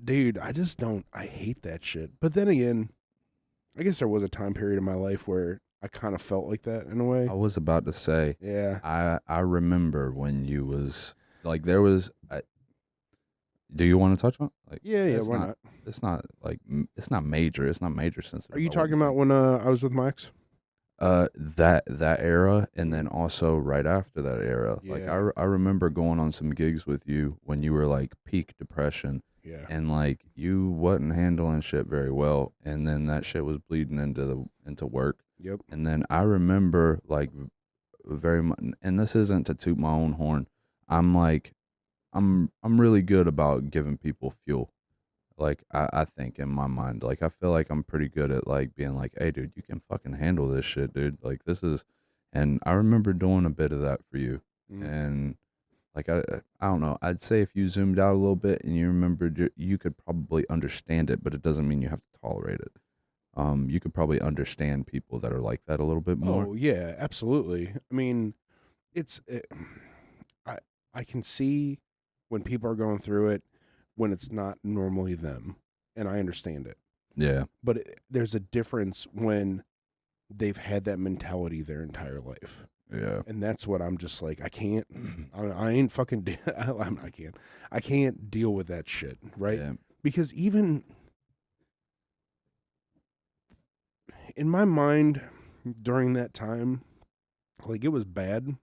dude, I just don't. I hate that shit. But then again, I guess there was a time period in my life where I kind of felt like that in a way. I was about to say, yeah. I remember when you was like, there was. Do you want to touch on? Like, Yeah, why not? It's not like it's not major. It's not major since. Are you talking about when I was with my ex? That era, and then also right after that era. Yeah. Like I remember going on some gigs with you when you were like peak depression. Yeah. And like you wasn't handling shit very well, and then that shit was bleeding into work. Yep. And then I remember like very much, and this isn't to toot my own horn. I'm like, I'm really good about giving people fuel. Like I think in my mind, like I feel like I'm pretty good at like being like, hey dude, you can fucking handle this shit, dude. Like this is, and I remember doing a bit of that for you, and like I don't know. I'd say if you zoomed out a little bit and you remembered, you could probably understand it, but it doesn't mean you have to tolerate it. You could probably understand people that are like that a little bit more. Oh yeah, absolutely. I mean, I can see when people are going through it when it's not normally them, and I understand it. Yeah. But there's a difference when they've had that mentality their entire life. Yeah. And that's what I'm just like, I can't, I ain't fucking, I can't deal with that shit, right? Yeah. Because even in my mind during that time, like it was bad.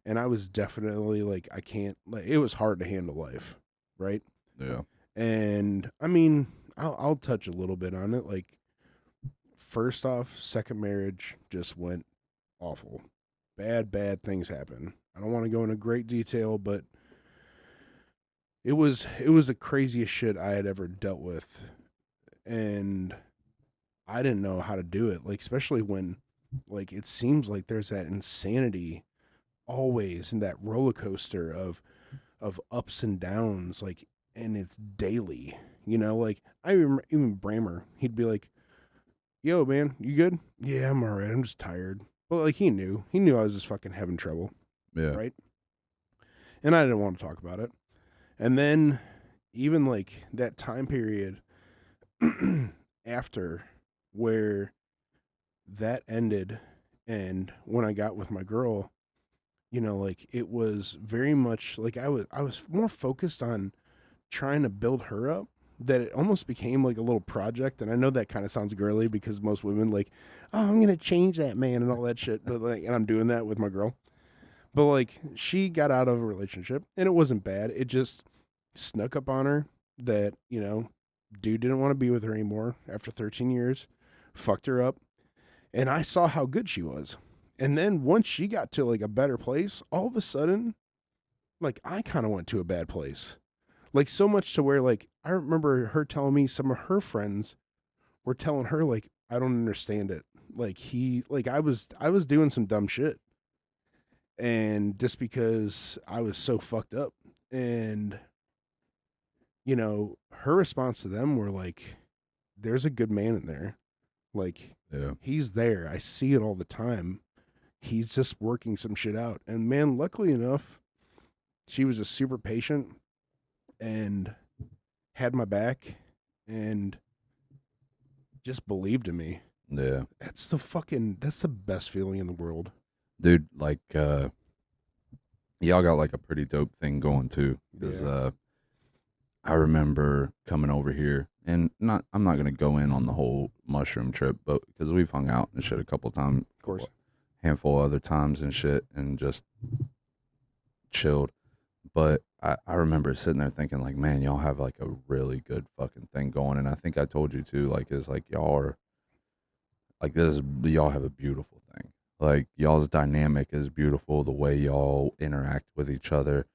And I was definitely like, I can't, like, it was hard to handle life, right? Yeah. And I mean, I'll touch a little bit on it. Like, first off, second marriage just went awful. Bad things happen. I don't want to go into great detail, but it was the craziest shit I had ever dealt with, and I didn't know how to do it. Like, especially when, like, it seems like there's that insanity always in that roller coaster of ups and downs, like, and it's daily. Like I remember even Bramer, he'd be like, "Yo, man, you good? Yeah, I'm all right. I'm just tired." Well, like he knew I was just fucking having trouble, Yeah. right? And I didn't want to talk about it. And then even like that time period after where that ended, and when I got with my girl, like it was very much like I was more focused on trying to build her up, that it almost became like a little project. And I know that kind of sounds girly because most women like, oh, I'm gonna change that man and all that shit. But like, and I'm doing that with my girl. But like, she got out of a relationship and it wasn't bad. It just snuck up on her that dude didn't want to be with her anymore after 13 years, fucked her up, and I saw how good she was. And then once she got to like a better place, all of a sudden, like I kind of went to a bad place. Like so much to where like I remember her telling me some of her friends were telling her like I don't understand it. Like I was doing some dumb shit. And just because I was so fucked up, and her response to them were like, there's a good man in there. Like Yeah. he's there. I see it all the time. He's just working some shit out. And man, luckily enough, she was just super patient and had my back and just believed in me. Yeah. That's the best feeling in the world. Dude, like y'all got like a pretty dope thing going too. Because Yeah. I remember coming over here, and I'm not gonna go in on the whole mushroom trip, but because we've hung out and shit a couple times, Of course. handful of other times and shit, and just chilled. But I remember sitting there thinking like, man, y'all have like a really good fucking thing going, and I think I told you too, like, it's like y'all are like y'all have a beautiful thing. Like y'all's dynamic is beautiful. The way y'all interact with each other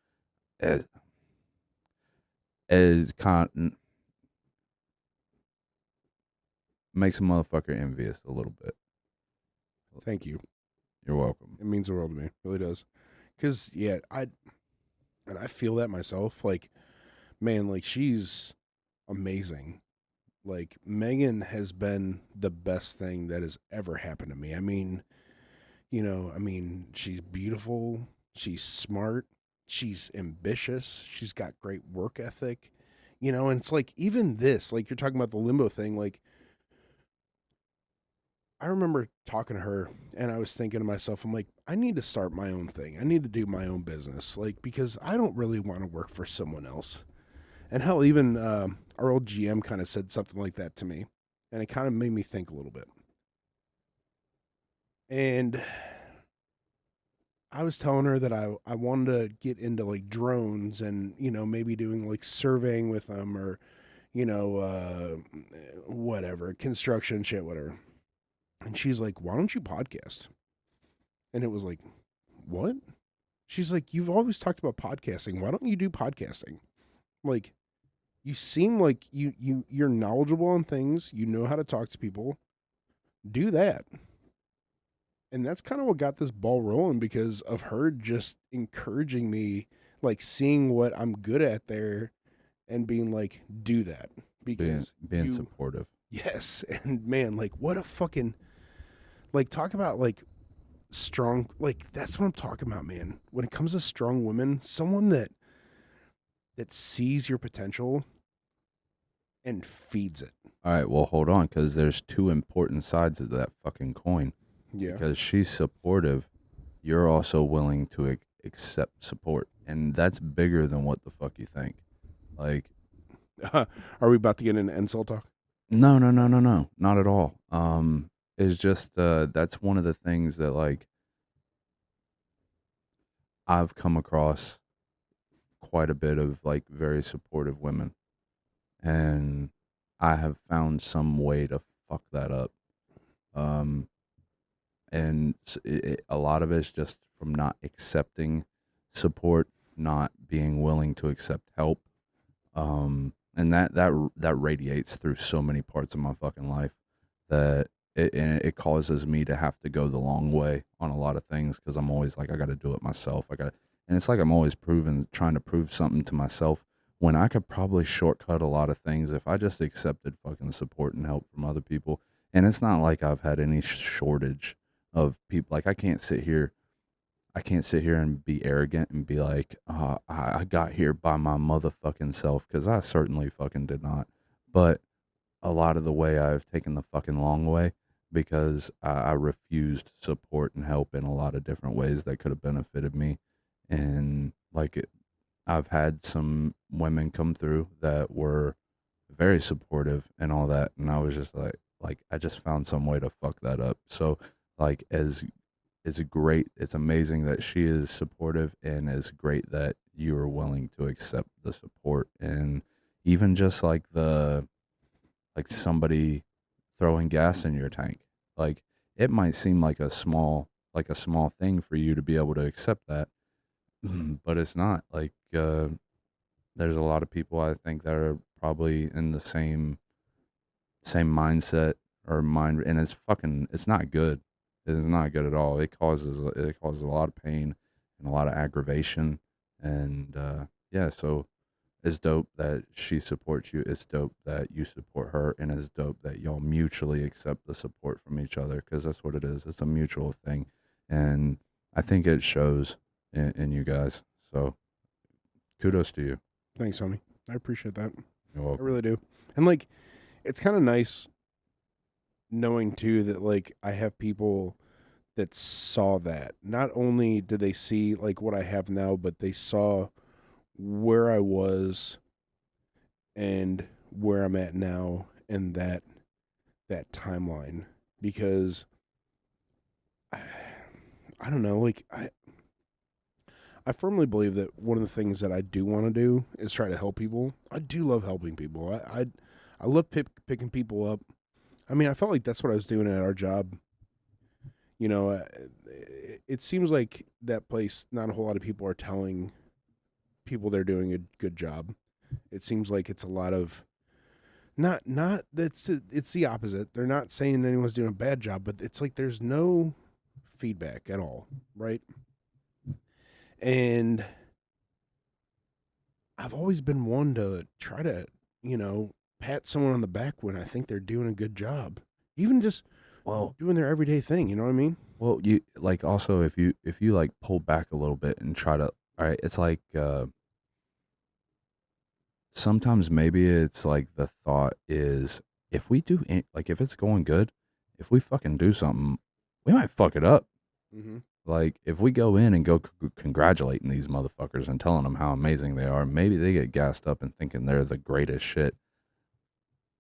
is kind makes a motherfucker envious a little bit. Thank you. You're welcome. It means the world to me. It really does. Cause yeah, I feel that myself. Like, man, like she's amazing. Like Megan has been the best thing that has ever happened to me. I mean, she's beautiful, she's smart, she's ambitious, she's got great work ethic, and it's like even this, like you're talking about the limbo thing, like I remember talking to her and I was thinking to myself, I'm like, I need to start my own thing. I need to do my own business, like, because I don't really want to work for someone else. And hell, even our old GM kind of said something like that to me. And it kind of made me think a little bit. And I was telling her that I wanted to get into like drones and, maybe doing like surveying with them, or, whatever, construction shit, whatever. And she's like, why don't you podcast? And it was like, what? She's like, you've always talked about podcasting. Why don't you do podcasting? Like, you seem like you're knowledgeable on things. You know how to talk to people. Do that. And that's kind of what got this ball rolling, because of her just encouraging me, like seeing what I'm good at there and being like, do that. Because being supportive. Yes. And man, like what a fucking, like, talk about like strong, like that's what I'm talking about, man. When it comes to strong women, someone that sees your potential and feeds it. All right, well, hold on, because there's two important sides of that fucking coin. Yeah. Because she's supportive, you're also willing to accept support, and that's bigger than what the fuck you think. Like, Are we about to get into insult talk? no, no, no, no, no, not at all. It's just that's one of the things that like I've come across quite a bit of like very supportive women, and I have found some way to fuck that up. Um, and a lot of it's just from not accepting support, not being willing to accept help, and that radiates through so many parts of my fucking life that it causes me to have to go the long way on a lot of things because I'm always like I got to do it myself. And it's like I'm always trying to prove something to myself when I could probably shortcut a lot of things if I just accepted fucking support and help from other people. And it's not like I've had any shortage of people. Like I can't sit here and be arrogant and be like, I got here by my motherfucking self, because I certainly fucking did not. But a lot of the way I've taken the fucking long way because I refused support and help in a lot of different ways that could have benefited me. And like I've had some women come through that were very supportive and all that, and I was just like I just found some way to fuck that up. So like as it's great, it's amazing that she is supportive, and it's great that you are willing to accept the support, and even just like somebody throwing gas in your tank. Like it might seem like a small thing for you to be able to accept that, but it's not. Like there's a lot of people I think that are probably in the same mindset or mind, and it's not good. It is not good at all. It causes a lot of pain and a lot of aggravation, and yeah. So it's dope that she supports you. It's dope that you support her, and it's dope that y'all mutually accept the support from each other, because that's what it is. It's a mutual thing, and I think it shows in you guys. So kudos to you. Thanks, homie. I appreciate that. You're I welcome. really do. And like, it's kind of nice knowing too that like I have people that saw that. Not only did they see like what I have now, but they saw where I was and where I'm at now in that timeline. Because I don't know, like I firmly believe that one of the things that I do want to do is try to help people. I do love helping people. I love picking people up. I mean, I felt like that's what I was doing at our job. You know, it seems like that place. Not a whole lot of people are telling people they're doing a good job. It seems like it's a lot of not that's it's the opposite. They're not saying anyone's doing a bad job, but it's like there's no feedback at all, right? And I've always been one to try to, you know, pat someone on the back when I think they're doing a good job. Even just Well, doing their everyday thing, you know what I mean? well, you like also if you like pull back a little bit and try to, all right, it's like sometimes maybe it's like the thought is if we do like if it's going good, if we fucking do something, we might fuck it up. Mm-hmm. Like if we go in and go congratulating these motherfuckers and telling them how amazing they are, maybe they get gassed up and thinking they're the greatest shit,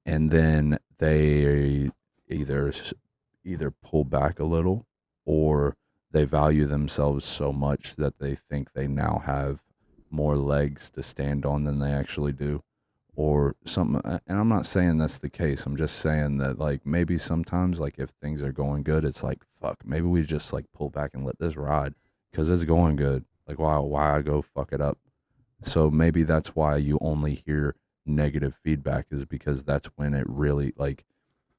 and then they either either pull back a little, or they value themselves so much that they think they now have more legs to stand on than they actually do, or something. And I'm not saying that's the case. I'm just saying that like maybe sometimes like if things are going good, it's like fuck, maybe we just like pull back and let this ride because it's going good. Like why I go fuck it up. So maybe that's why you only hear negative feedback, is because that's when it really like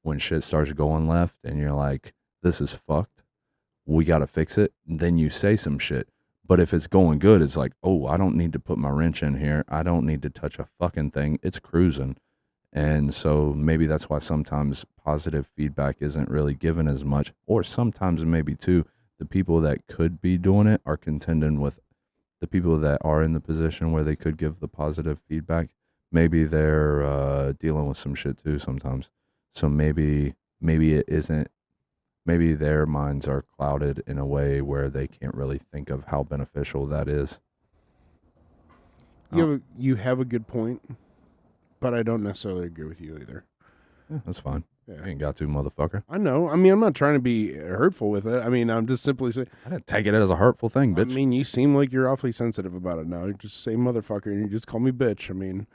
when shit starts going left and you're like, this is fucked, we got to fix it. Then you say some shit. But if it's going good, it's like, oh, I don't need to put my wrench in here. I don't need to touch a fucking thing. It's cruising. And so maybe that's why sometimes positive feedback isn't really given as much. Or sometimes maybe too, the people that could be doing it are contending with the people that are in the position where they could give the positive feedback. maybe they're dealing with some shit too sometimes. So maybe it isn't. Maybe their minds are clouded in a way where they can't really think of how beneficial that is. You have a good point, but I don't necessarily agree with you either. Yeah, that's fine. Yeah. You ain't got to, motherfucker. I know. I mean, I'm not trying to be hurtful with it. I mean, I'm just simply saying. I didn't take it as a hurtful thing, bitch. I mean, you seem like you're awfully sensitive about it now. You just say motherfucker and you just call me bitch. I mean,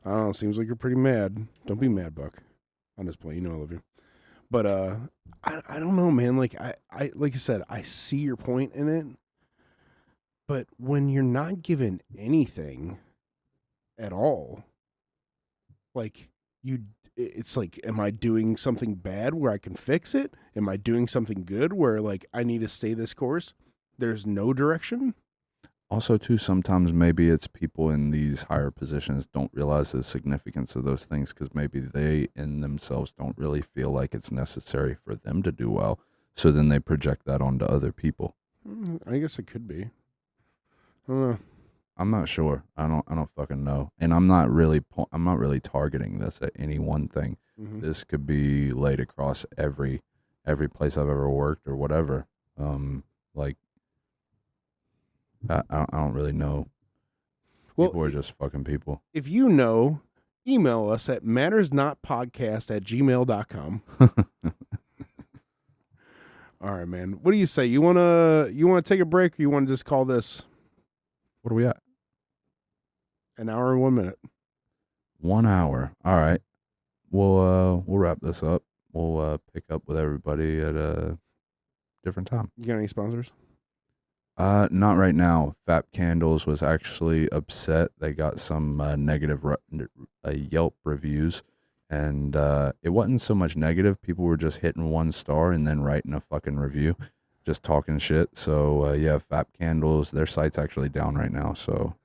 I don't know. It seems like you're pretty mad. Don't be mad, Buck. On this point, you know I love you. But I don't know, man. Like I like I said, I see your point in it. But when you're not given anything at all, like it's like, am I doing something bad where I can fix it? Am I doing something good where like I need to stay this course? There's no direction. Also, too, sometimes maybe it's people in these higher positions don't realize the significance of those things because maybe they in themselves don't really feel like it's necessary for them to do well. So then they project that onto other people. I guess it could be. I don't know. I'm not sure. I don't fucking know. And I'm not really targeting this at any one thing. Mm-hmm. This could be laid across every place I've ever worked or whatever. Like I don't really know. Well, people are just fucking people. If you know, email us at mattersnotpodcast@gmail.com. All right, man. What do you say? You wanna take a break, or you want to just call this? What are we at? An hour and 1 minute. 1 hour. All right. We'll wrap this up. We'll pick up with everybody at a different time. You got any sponsors? Not right now. Fap Candles was actually upset. They got some negative Yelp reviews, and it wasn't so much negative. People were just hitting 1 star and then writing a fucking review, just talking shit. So yeah, Fap Candles, their site's actually down right now. So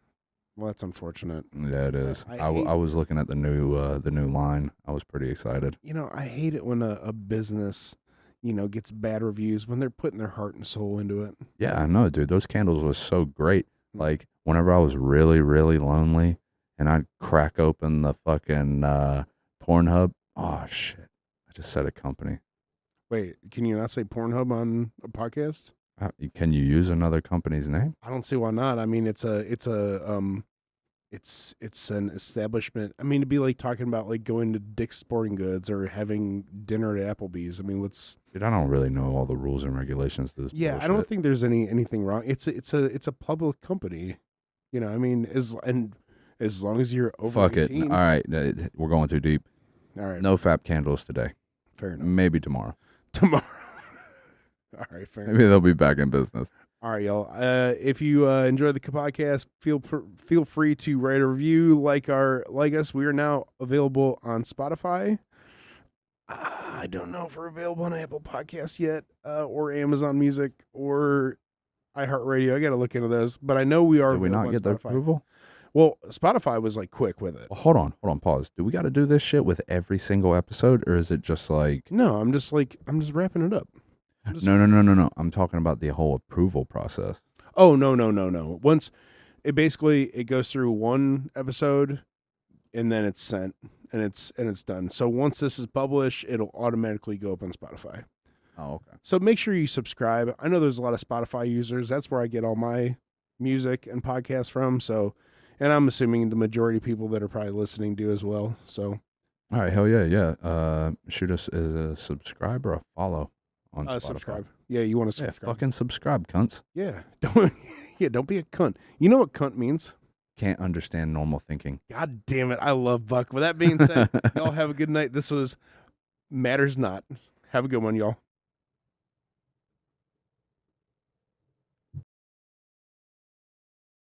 well, that's unfortunate. Yeah, it is. I was looking at the new line. I was pretty excited. You know, I hate it when a business, you know, gets bad reviews when they're putting their heart and soul into it. Yeah, I know, dude. Those candles was so great. Like, whenever I was really, really lonely and I'd crack open the fucking Pornhub. Oh, shit. I just said a company. Wait, can you not say Pornhub on a podcast? Can you use another company's name? I don't see why not. I mean, it's an establishment. I mean, it'd be like talking about like going to Dick's Sporting Goods or having dinner at Applebee's. I mean, Dude, I don't really know all the rules and regulations to this. Yeah, bullshit. I don't think there's anything wrong. It's a public company. You know, I mean, as long as you're over Fuck 18. it. All right, we're going too deep. All right. No Fap Candles today. Fair enough. Maybe tomorrow. All right, fair Maybe enough. they'll be back in business. All right, y'all. If you enjoy the podcast, feel free to write a review, like us. We are now available on Spotify. I don't know if we're available on Apple Podcasts yet, or Amazon Music, or iHeartRadio. I got to look into those, but I know we are. Did we not get the approval? Well, Spotify was like quick with it. Well, hold on, pause. Do we got to do this shit with every single episode, or is it just like? No, I'm just wrapping it up. No. I'm talking about the whole approval process. Oh, no. Once it goes through one episode and then it's sent and it's done. So once this is published, it'll automatically go up on Spotify. Oh, okay. So make sure you subscribe. I know there's a lot of Spotify users. That's where I get all my music and podcasts from. So, and I'm assuming the majority of people that are probably listening do as well. So, all right, hell yeah. Shoot us a subscribe or a follow. On Spotify. Subscribe. Yeah, you want to subscribe. Yeah, fucking subscribe, cunts. Yeah. Don't be a cunt. You know what cunt means? Can't understand normal thinking. God damn it. I love Buck. With that being said, y'all have a good night. This was Matters Not. Have a good one, y'all.